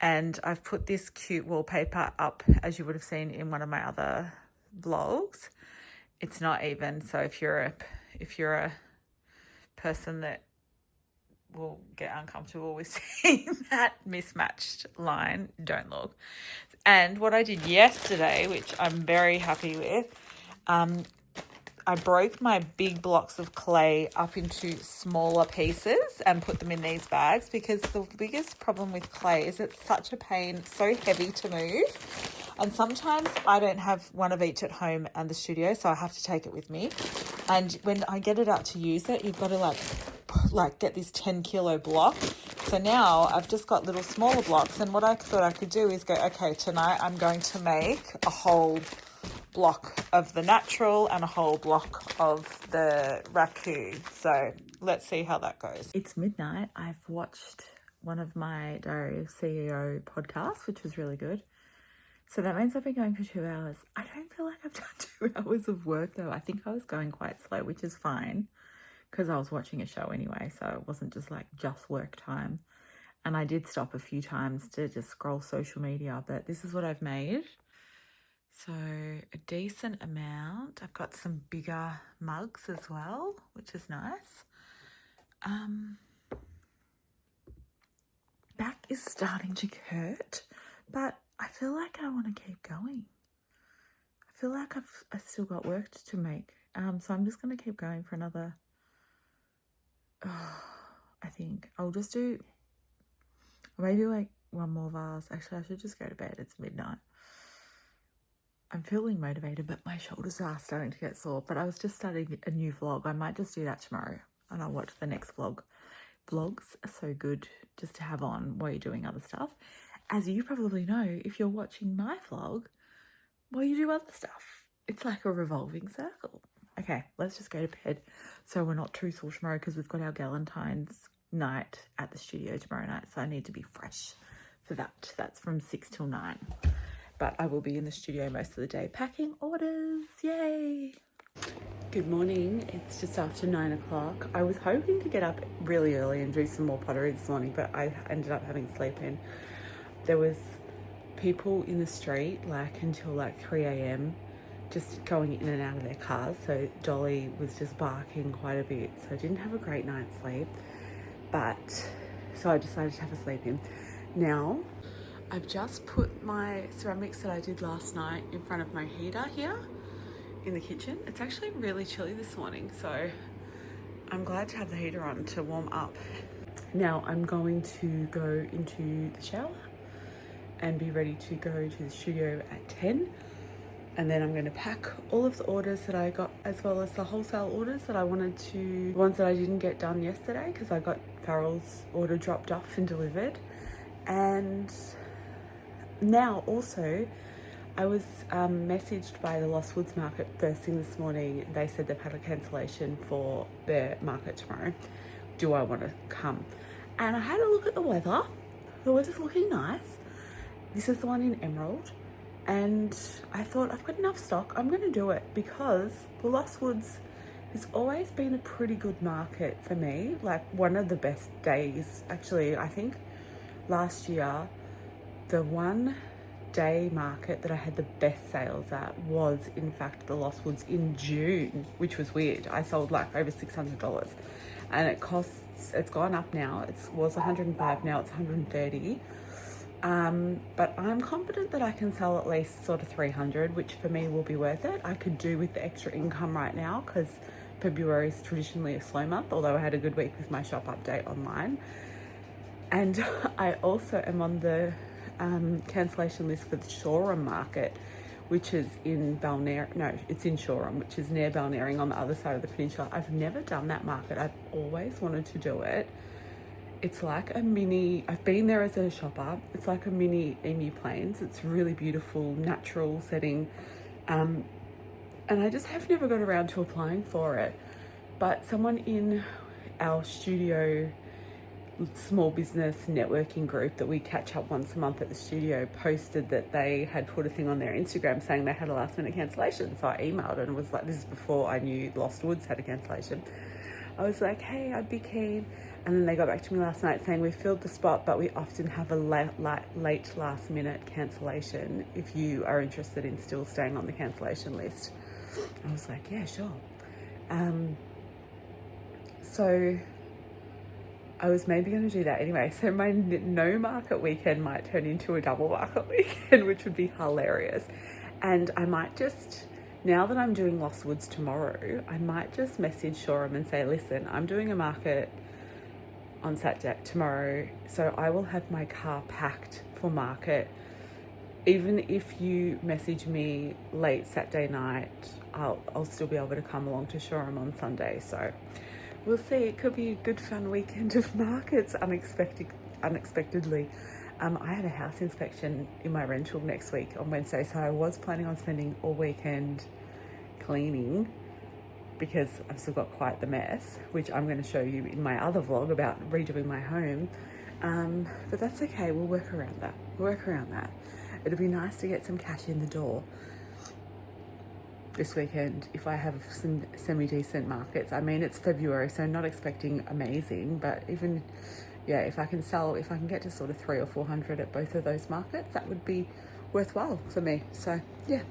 Speaker 1: And I've put this cute wallpaper up, as you would have seen in one of my other vlogs. It's not even, so if you're a person that will get uncomfortable with seeing that mismatched line. Don't look. And what I did yesterday, which I'm very happy with, I broke my big blocks of clay up into smaller pieces and put them in these bags, because the biggest problem with clay is it's such a pain, so heavy to move. And sometimes I don't have one of each at home and the studio, so I have to take it with me. And when I get it out to use it, you've got to like get this 10-kilo block. So now I've just got little smaller blocks. And what I thought I could do is go, okay, tonight I'm going to make a whole block of the natural and a whole block of the raccoon. So let's see how that goes. It's midnight. I've watched one of my Diary of CEO podcasts, which was really good. So that means I've been going for 2 hours. I don't feel like I've done 2 hours of work though. I think I was going quite slow, which is fine because I was watching a show anyway. So it wasn't just work time. And I did stop a few times to just scroll social media, but this is what I've made. So a decent amount. I've got some bigger mugs as well, which is nice. Back is starting to hurt, but I feel like I want to keep going. I feel like I've still got work to make. So I'm just going to keep going for another, I think I'll just do maybe like one more vase. Actually, I should just go to bed. It's midnight. I'm feeling motivated, but my shoulders are starting to get sore. But I was just starting a new vlog. I might just do that tomorrow and I'll watch the next vlog. Vlogs are so good just to have on while you're doing other stuff. As you probably know, if you're watching my vlog while you do other stuff, it's like a revolving circle. Okay, let's just go to bed so we're not too sore tomorrow, because we've got our Galentine's night at the studio tomorrow night. So I need to be fresh for that. That's from 6 till 9. But I will be in the studio most of the day packing orders. Yay! Good morning. It's just after 9 o'clock. I was hoping to get up really early and do some more pottery this morning, but I ended up having sleep in. There was people in the street until 3 a.m. just going in and out of their cars. So Dolly was just barking quite a bit. So I didn't have a great night's sleep. So I decided to have a sleep in. Now, I've just put my ceramics that I did last night in front of my heater here in the kitchen. It's actually really chilly this morning, so I'm glad to have the heater on to warm up. Now I'm going to go into the shower and be ready to go to the studio at 10. And then I'm going to pack all of the orders that I got, as well as the wholesale orders that I wanted to, the ones that I didn't get done yesterday, because I got Farrell's order dropped off and delivered. And now also, I was messaged by the Lost Woods Market first thing this morning. They said they've had a cancellation for their market tomorrow. Do I want to come? And I had a look at the weather. The weather's looking nice. This is the one in Emerald. And I thought, I've got enough stock. I'm going to do it, because the Lost Woods has always been a pretty good market for me. Like one of the best days. Actually, I think last year, the one day market that I had the best sales at was in fact the Lost Woods in June, which was weird. I sold over $600, and it's gone up now. It was 105, now it's 130. But I'm confident that I can sell at least sort of 300, which for me will be worth it. I could do with the extra income right now, because February is traditionally a slow month, although I had a good week with my shop update online. And I also am on the cancellation list for the Shoreham market, which is in it's in Shoreham, which is near Balnarring on the other side of the peninsula. I've never done that market. I've always wanted to do it. It's like a mini, I've been there as a shopper. It's like a mini Emu Plains. It's really beautiful, natural setting. And I just have never got around to applying for it. But someone in our studio small business networking group that we catch up once a month at the studio posted that they had put a thing on their Instagram saying they had a last minute cancellation. So I emailed and was like, this is before I knew Lost Woods had a cancellation. I was like, hey, I'd be keen. And then they got back to me last night saying we filled the spot, but we often have a late last minute cancellation if you are interested in still staying on the cancellation list. I was like, yeah, sure. So I was maybe going to do that anyway. So my no market weekend might turn into a double market weekend, which would be hilarious. And I might just, now that I'm doing Lost Woods tomorrow, I might just message Shoreham and say, listen, I'm doing a market on Saturday tomorrow, so I will have my car packed for market. Even if you message me late Saturday night, I'll still be able to come along to Shoreham on Sunday. So we'll see. It could be a good fun weekend of markets unexpectedly. I have a house inspection in my rental next week on Wednesday, so I was planning on spending all weekend cleaning because I've still got quite the mess, which I'm going to show you in my other vlog about redoing my home. But that's okay. We'll work around that. It'll be nice to get some cash in the door this weekend if I have some semi-decent markets. I mean, it's February, so not expecting amazing, but even, yeah, if I can get to sort of 300 or 400 at both of those markets, that would be worthwhile for me. So yeah.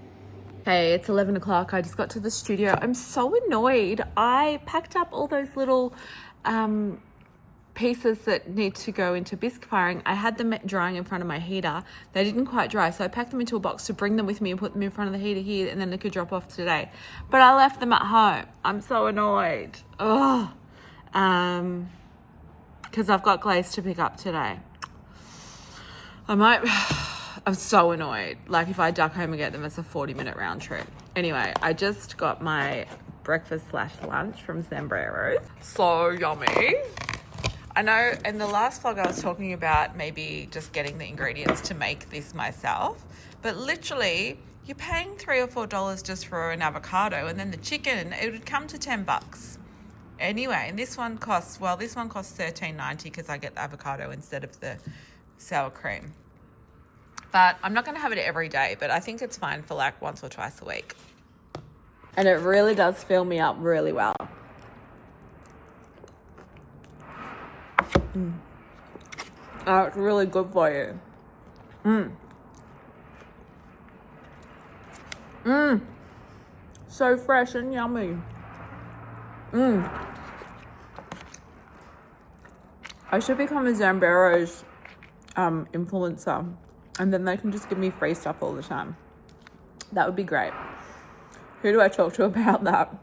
Speaker 1: Hey, it's 11 o'clock. I just got to the studio. I'm so annoyed. I packed up all those little pieces that need to go into bisque firing. I had them drying in front of my heater. They didn't quite dry, so I packed them into a box to bring them with me and put them in front of the heater here, and then they could drop off today. But I left them at home. I'm so annoyed. Oh, because I've got glaze to pick up today. I'm so annoyed. Like, if I duck home and get them, it's a 40-minute round trip. Anyway, I just got my breakfast/lunch from Zambreros. So yummy. I know in the last vlog I was talking about maybe just getting the ingredients to make this myself, but literally you're paying $3 or $4 just for an avocado, and then the chicken, it would come to $10. Anyway, and this one costs $13.90 because I get the avocado instead of the sour cream. But I'm not going to have it every day, but I think it's fine for like once or twice a week. And it really does fill me up really well. Oh, it's really good for you. So fresh and yummy. I should become a Zambreros influencer, and then they can just give me free stuff all the time. That would be great. Who do I talk to about that?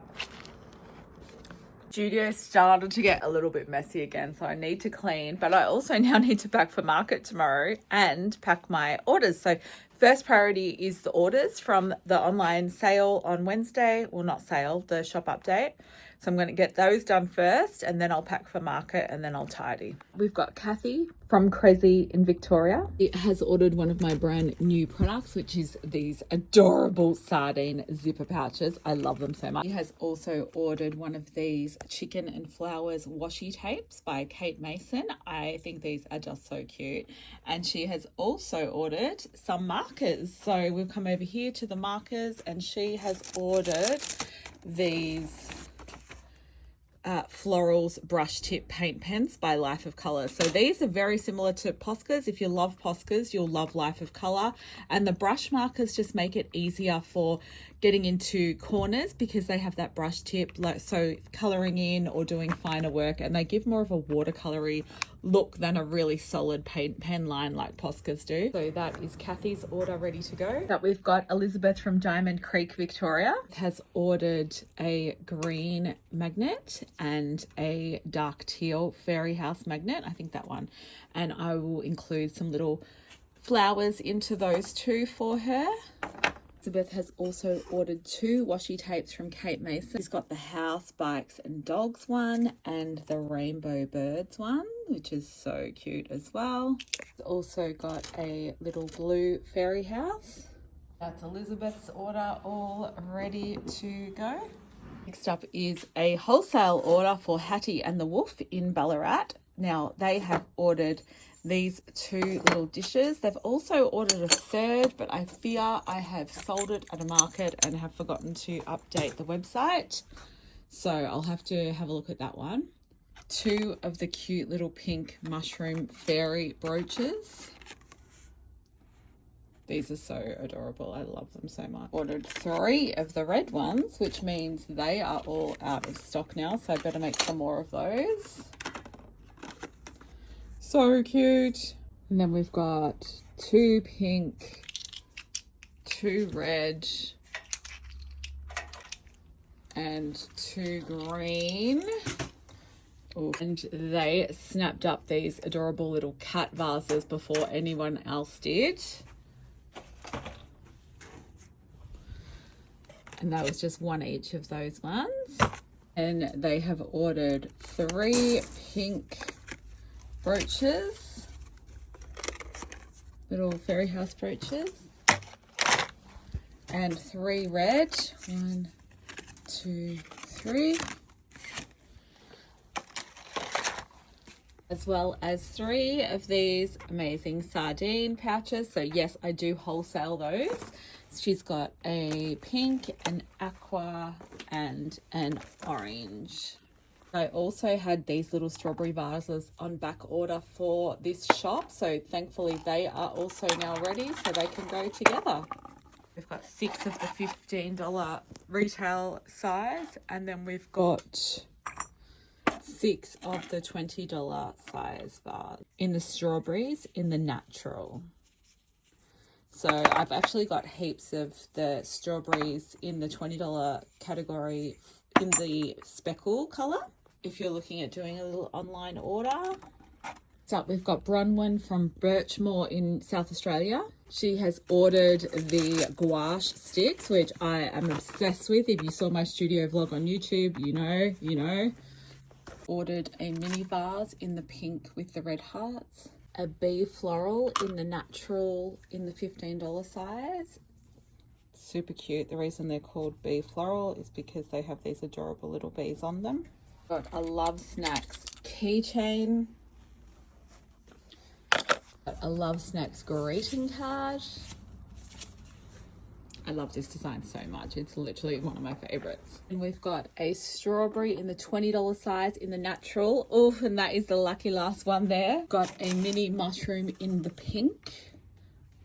Speaker 1: Studio started to get a little bit messy again, so I need to clean, but I also now need to pack for market tomorrow and pack my orders. So first priority is the orders from the online sale on Wednesday. Well, not sale, the shop update. So I'm going to get those done first, and then I'll pack for market, and then I'll tidy. We've got Kathy from Crazy in Victoria. It has ordered one of my brand new products, which is these adorable sardine zipper pouches. I love them so much. He has also ordered one of these chicken and flowers washi tapes by Kate Mason. I think these are just so cute. And she has also ordered some markers. So we've come over here to the markers, and she has ordered these Florals brush tip paint pens by Life of Colour. So these are very similar to Poscas. If you love Poscas, you'll love Life of Colour. And the brush markers just make it easier for getting into corners because they have that brush tip, like so colouring in or doing finer work, and they give more of a watercolory look than a really solid paint pen line like Poscas do. So that is Kathy's order ready to go. That we've got Elizabeth from Diamond Creek, Victoria, has ordered a green magnet and a dark teal fairy house magnet. I think that one. And I will include some little flowers into those too for her. Elizabeth has also ordered 2 washi tapes from Kate Mason. She's got the house, bikes and dogs one and the rainbow birds one, which is so cute as well. She's also got a little blue fairy house. That's Elizabeth's order all ready to go. Next up is a wholesale order for Hattie and the Wolf in Ballarat. Now they have ordered these 2 little dishes. They've also ordered a third, but I fear I have sold it at a market and have forgotten to update the website. So I'll have to have a look at that one. 2 of the cute little pink mushroom fairy brooches. These are so adorable. I love them so much. Ordered 3 of the red ones, which means they are all out of stock now. So I better make some more of those. So cute. And then we've got 2 pink, 2 red, and 2 green. Ooh. And they snapped up these adorable little cat vases before anyone else did. And that was just 1 each of those ones. And they have ordered 3 pink brooches, little fairy house brooches, and 3 red. 1, 2, 3. As well as 3 of these amazing sardine pouches. So yes, I do wholesale those. She's got a pink, an aqua, and an orange. I also had these little strawberry vases on back order for this shop. So thankfully they are also now ready so they can go together. We've got 6 of the $15 retail size, and then we've got 6 of the $20 size bars in the strawberries in the natural. So I've actually got heaps of the strawberries in the $20 category in the speckle colour if you're looking at doing a little online order. So we've got Bronwyn from Birchmore in South Australia. She has ordered the gouache sticks, which I am obsessed with. If you saw my studio vlog on YouTube, you know. Ordered a mini vase in the pink with the red hearts. A bee floral in the natural in the $15 size. Super cute. The reason they're called bee floral is because they have these adorable little bees on them. Got a Love Snacks keychain. Got a Love Snacks greeting card. I love this design so much. It's literally one of my favorites. And we've got a strawberry in the $20 size in the natural. Oh, and that is the lucky last one there. Got a mini mushroom in the pink.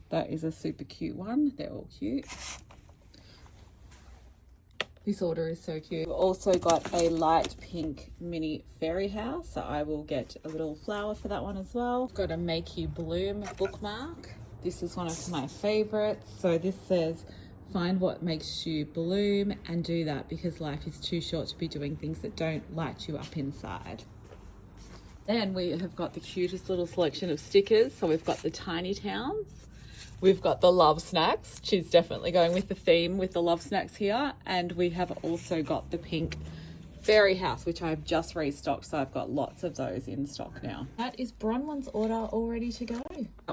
Speaker 1: That is a super cute one. They're all cute. This order is so cute. We've also got a light pink mini fairy house. So I will get a little flower for that one as well. Got a Make You Bloom bookmark. This is one of my favorites. So this says, find what makes you bloom and do that because life is too short to be doing things that don't light you up inside. Then we have got the cutest little selection of stickers. So we've got the Tiny Towns. We've got the Love Snacks. She's definitely going with the theme with the Love Snacks here. And we have also got the pink fairy house, which I've just restocked. So I've got lots of those in stock now. That is Bronwyn's order all ready to go.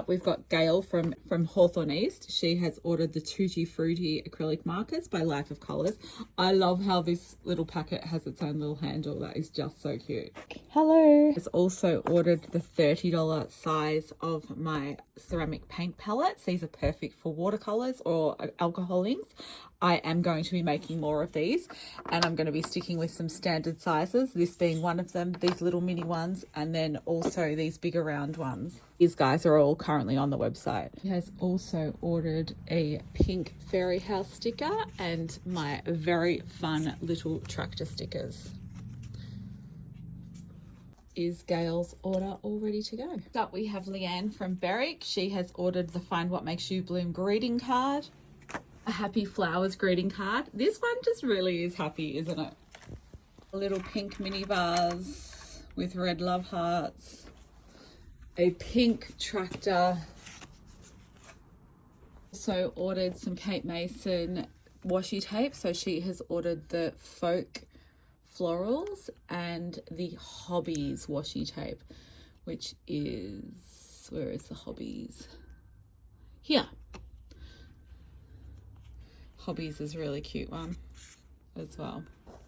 Speaker 1: We've got Gail from Hawthorne East. She has ordered the Tutti Frutti acrylic markers by Life of Colours. I love how this little packet has its own little handle. That is just so cute. Hello. Has also ordered the $30 size of my ceramic paint palettes. These are perfect for watercolours or alcohol inks. I am going to be making more of these and I'm going to be sticking with some standard sizes, this being one of them, these little mini ones, and then also these bigger round ones. These guys are all currently on the website. He has also ordered a pink fairy house sticker and my very fun little tractor stickers. Is Gail's order all ready to go? So we have Leanne from Berwick. She has ordered the Find What Makes You Bloom greeting card. A Happy Flowers greeting card. This one just really is happy, isn't it? A little pink mini vase with red love hearts. A pink tractor. Also ordered some Kate Mason washi tape. So she has ordered the Folk Florals and the Hobbies washi tape, which is, where is the Hobbies? Here. Hobbies is a really cute one as well.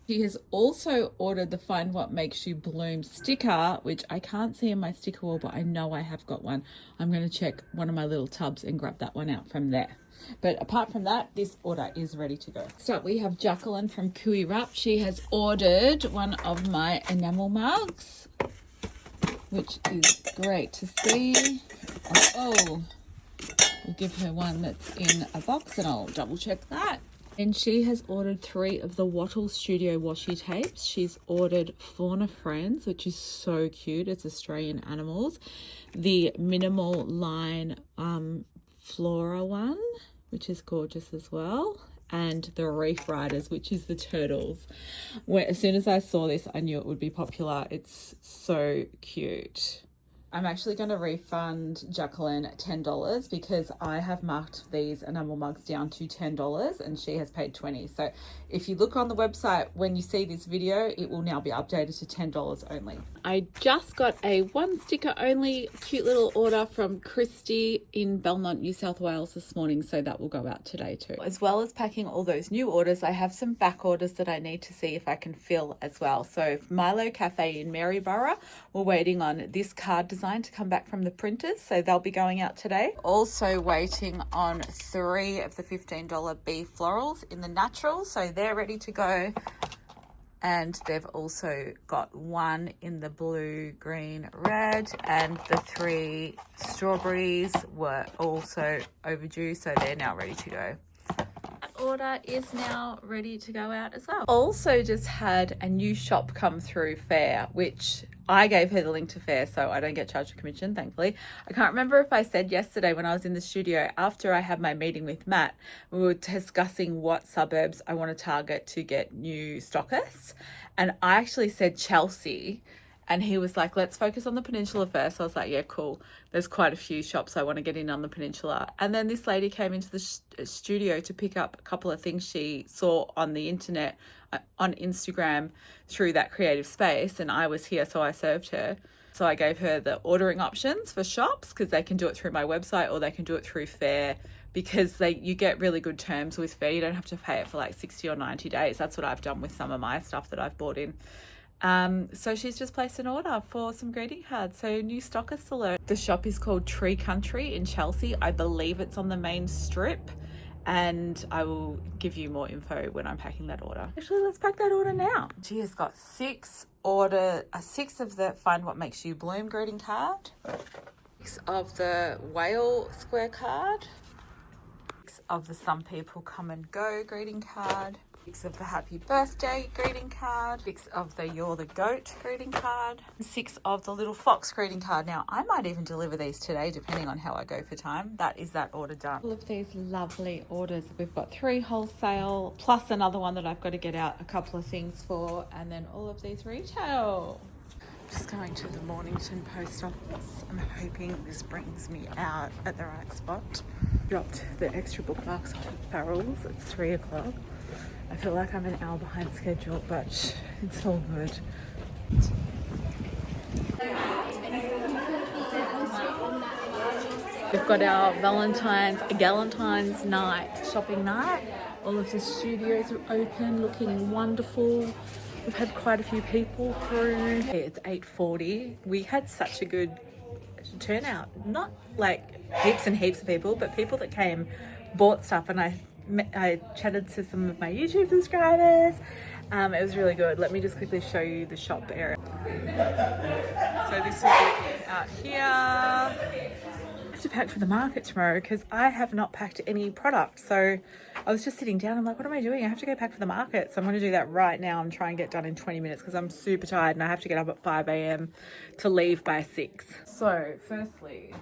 Speaker 1: She has also ordered the Find What Makes You Bloom sticker, which I can't see in my sticker wall, but I know I have got one. I'm going to check one of my little tubs and grab that one out from there. But apart from that, this order is ready to go. So we have Jacqueline from Kui Wrap. She has ordered one of my enamel mugs, which is great to see. Oh, we'll give her one that's in a box and I'll double check that. And she has ordered 3 of the Wattle Studio washi tapes. She's ordered Fauna Friends, which is so cute. It's Australian animals. The Minimal Line Flora one, which is gorgeous as well. And the Reef Riders, which is the turtles. As soon as I saw this, I knew it would be popular. It's so cute. I'm actually going to refund Jacqueline $10 because I have marked these enamel mugs down to $10 and she has paid $20. So if you look on the website when you see this video, it will now be updated to $10 only. I just got a 1 sticker only cute little order from Christy in Belmont, New South Wales this morning. So that will go out today too. As well as packing all those new orders, I have some back orders that I need to see if I can fill as well. So Milo Cafe in Maryborough, we're waiting on this card design to come back from the printers. So they'll be going out today. Also waiting on 3 of the $15 beef florals in the natural. So they're ready to go. And they've also got 1 in the blue, green, red, and the 3 strawberries were also overdue, so they're now ready to go. That order is now ready to go out as well. Also just had a new shop come through Fair, which I gave her the link to Fair, so I don't get charged a commission, thankfully. I can't remember if I said yesterday when I was in the studio, after I had my meeting with Matt, we were discussing what suburbs I want to target to get new stockists. And I actually said Chelsea, and he was like, let's focus on the peninsula first. So I was like, yeah, cool. There's quite a few shops I want to get in on the peninsula. And then this lady came into the studio to pick up a couple of things she saw on the internet, on Instagram, through that creative space. And I was here, so I served her. So I gave her the ordering options for shops because they can do it through my website or they can do it through Fair, because you get really good terms with Fair. You don't have to pay it for like 60 or 90 days. That's what I've done with some of my stuff that I've bought in. So she's just placed an order for some greeting cards. So new stockist alert. The shop is called Tree Country in Chelsea. I believe it's on the main strip, and I will give you more info when I'm packing that order. Actually, let's pack that order now. She has got 6 of the Find What Makes You Bloom greeting card, 6 of the Whale Square card, 6 of the Some People Come and Go greeting card, 6 of the Happy Birthday greeting card, 6 of the You're the Goat greeting card, 6 of the Little Fox greeting card. Now, I might even deliver these today, depending on how I go for time. That is that order done. All of these lovely orders. We've got 3 wholesale, plus another one that I've got to get out a couple of things for, and then all of these retail. Just going to the Mornington post office. I'm hoping this brings me out at the right spot. Dropped the extra bookmarks off at Farrell's. It's 3 o'clock. I feel like I'm an hour behind schedule, but it's all good. We've got our Galentine's night, shopping night. All of the studios are open, looking wonderful. We've had quite a few people through. It's 8:40. We had such a good turnout. Not like heaps and heaps of people, but people that came, bought stuff, and I chatted to some of my YouTube subscribers. It was really good. Let me just quickly show you the shop area. So this is it out here. I have to pack for the market tomorrow because I have not packed any product. So I was just sitting down. I'm like, what am I doing? I have to go pack for the market. So I'm going to do that right now. I'm trying to get done in 20 minutes because I'm super tired and I have to get up at 5 a.m. to leave by 6. So firstly,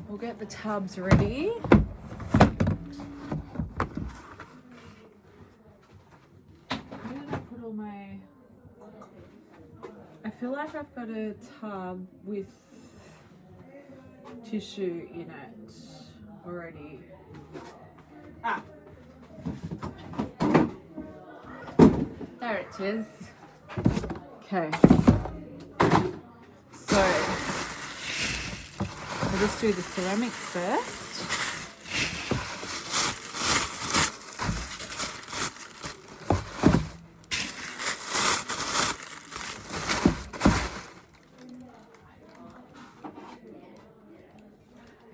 Speaker 1: we'll get the tubs ready. Where did I put all my... I feel like I've got a tub with tissue in it already. There it is. Okay. So I'll just do the ceramics first.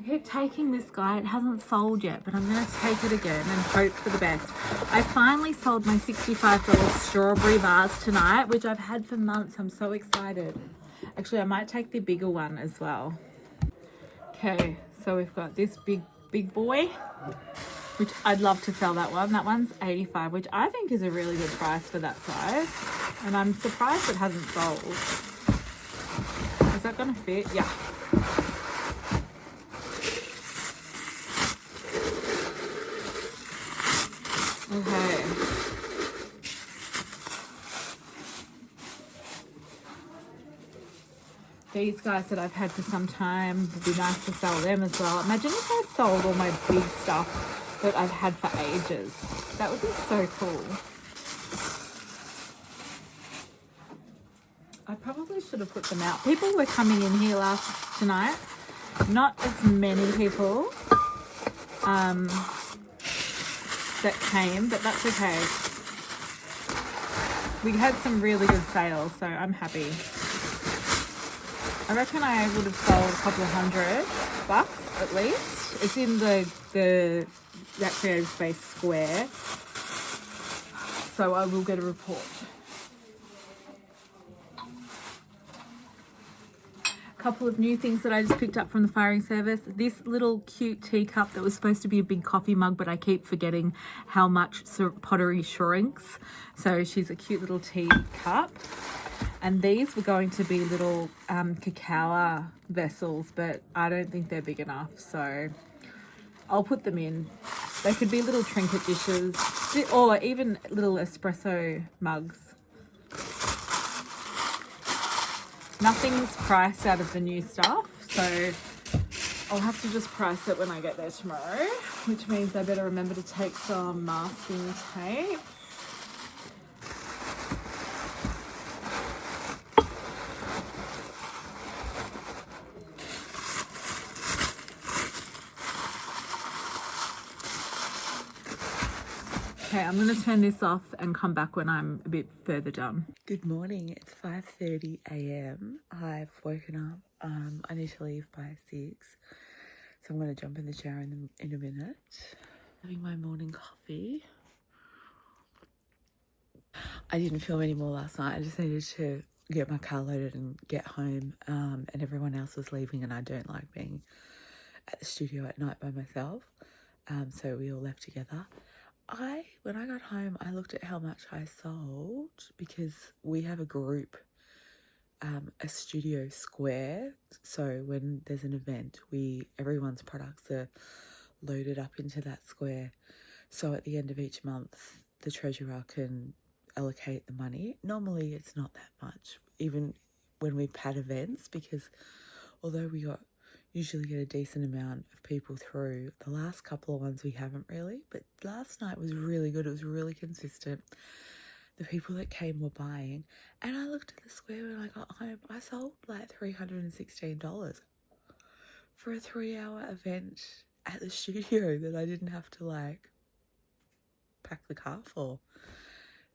Speaker 1: I keep taking this guy, it hasn't sold yet, but I'm going to take it again and hope for the best. I finally sold my $65 strawberry vase tonight, which I've had for months. I'm so excited. Actually, I might take the bigger one as well. Okay, so we've got this big boy, which I'd love to sell that one. That one's 85, which I think is a really good price for that size. And I'm surprised it hasn't sold. Is that gonna fit? Yeah. Okay. These guys that I've had for some time, would be nice to sell them as well. Imagine if I sold all my big stuff that I've had for ages. That would be so cool. I probably should have put them out. People were coming in here tonight. Not as many people that came, but that's okay. We had some really good sales, so I'm happy. I reckon I would have sold a couple of $100 at least. It's in that creative space square, so I will get a report. Couple of new things that I just picked up from the firing service. This little cute teacup that was supposed to be a big coffee mug, but I keep forgetting how much pottery shrinks. So she's a cute little teacup. And these were going to be little cacao vessels, but I don't think they're big enough. So I'll put them in. They could be little trinket dishes or even little espresso mugs. Nothing's priced out of the new stuff, so I'll have to just price it when I get there tomorrow, which means I better remember to take some masking tape. Okay, I'm going to turn this off and come back when I'm a bit further done. Good morning. It's 5:30 a.m. I've woken up. I need to leave by 6, so I'm going to jump in the shower in a minute. Having my morning coffee. I didn't film anymore last night. I just needed to get my car loaded and get home, and everyone else was leaving, and I don't like being at the studio at night by myself, so we all left together. When I got home, I looked at how much I sold because we have a group, a studio square. So when there's an event, everyone's products are loaded up into that square. So at the end of each month, the treasurer can allocate the money. Normally it's not that much, even when we've had events, because although we usually get a decent amount of people through, the last couple of ones we haven't really, but last night was really good. It was really consistent. The people that came were buying, and I looked at the square when I got home. I sold like $316 for a 3-hour event at the studio that I didn't have to pack the car for.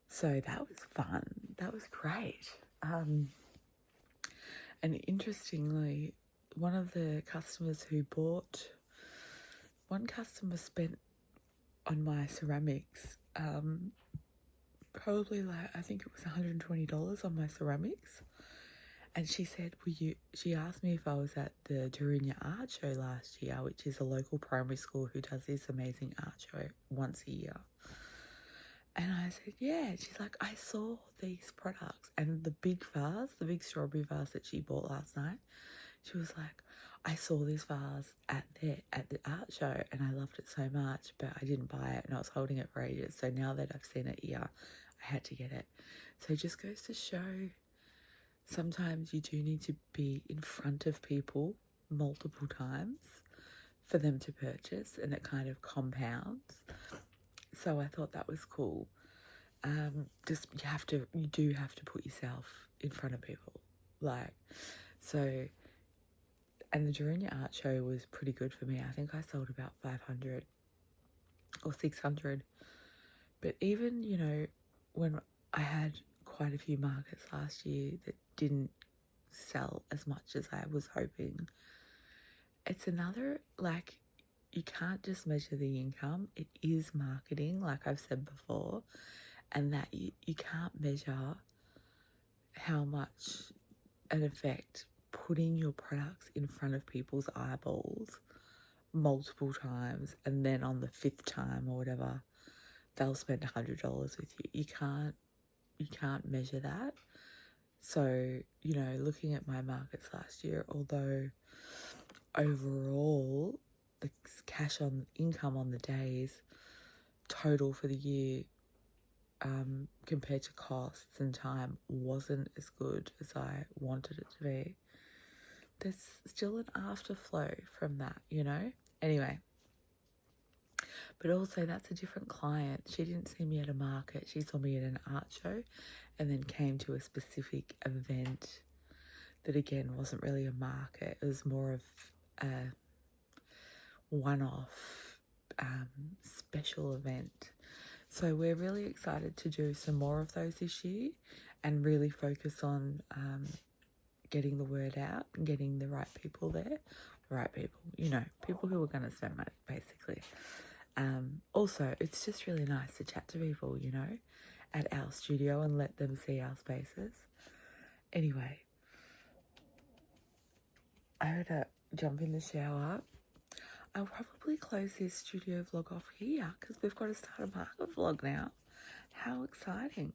Speaker 1: So that was fun. That was great. And interestingly, one of the customers who bought, one customer spent on my ceramics, probably I think it was $120 on my ceramics. And she said, she asked me if I was at the Dorunya Art Show last year, which is a local primary school who does this amazing art show once a year. And I said, yeah. And she's like, I saw these products and the big strawberry vase that she bought last night. She was like, I saw this vase at the art show and I loved it so much, but I didn't buy it and I was holding it for ages. So now that I've seen it here, I had to get it. So it just goes to show sometimes you do need to be in front of people multiple times for them to purchase, and it kind of compounds. So I thought that was cool. You do have to put yourself in front of people. And the Dorunya Art Show was pretty good for me. I think I sold about 500 or 600. But even, when I had quite a few markets last year that didn't sell as much as I was hoping, it's another, you can't just measure the income. It is marketing, like I've said before, and that you can't measure how much an effect putting your products in front of people's eyeballs multiple times, and then on the 5th time or whatever, they'll spend $100 with you. You can't measure that. So, you know, looking at my markets last year, although overall the cash on income on the days total for the year, compared to costs and time, wasn't as good as I wanted it to be, there's still an afterflow from that, you know? Anyway, but also that's a different client. She didn't see me at a market. She saw me at an art show and then came to a specific event that, again, wasn't really a market. It was more of a one-off special event. So we're really excited to do some more of those this year and really focus on getting the word out and getting the right people there. The right people, you know, people who are going to spend money, basically. Also, it's just really nice to chat to people, you know, at our studio and let them see our spaces. Anyway, I gotta jump in the shower. I'll probably close this studio vlog off here because we've got to start a market vlog now. How exciting.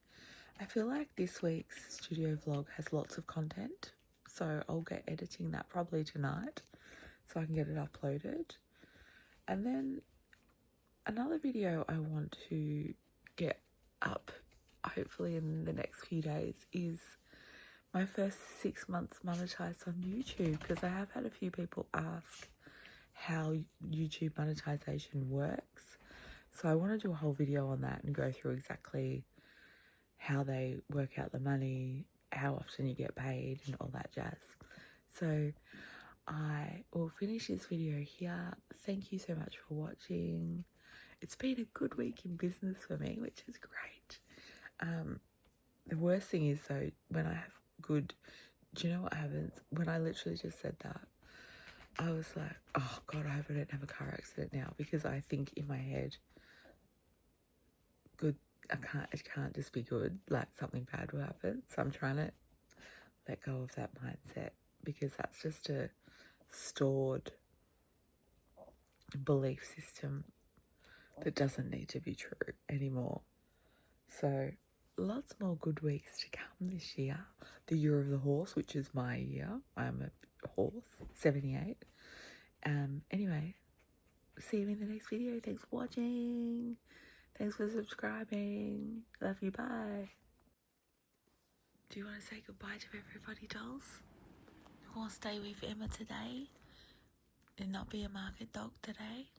Speaker 1: I feel like this week's studio vlog has lots of content, so I'll get editing that probably tonight so I can get it uploaded. And then another video I want to get up, hopefully in the next few days, is my first 6 months monetized on YouTube, because I have had a few people ask how YouTube monetization works. So I want to do a whole video on that and go through exactly how they work out the money, how often you get paid and all that jazz. So I will finish this video here. Thank you so much for watching. It's been a good week in business for me, which is great. The worst thing is, though, when I have good... Do you know what happens? When I literally just said that, I was like, oh God, I hope I don't have a car accident now, because I think in my head, good, it can't just be good, like something bad will happen. So I'm trying to let go of that mindset, because that's just a stored belief system that doesn't need to be true anymore. So lots more good weeks to come this year. The year of the horse, which is my year. I'm a horse, 78. Anyway, see you in the next video. Thanks for watching. Thanks for subscribing. Love you. Bye. Do you want to say goodbye to everybody, dolls? You want to stay with Emma today and not be a market dog today?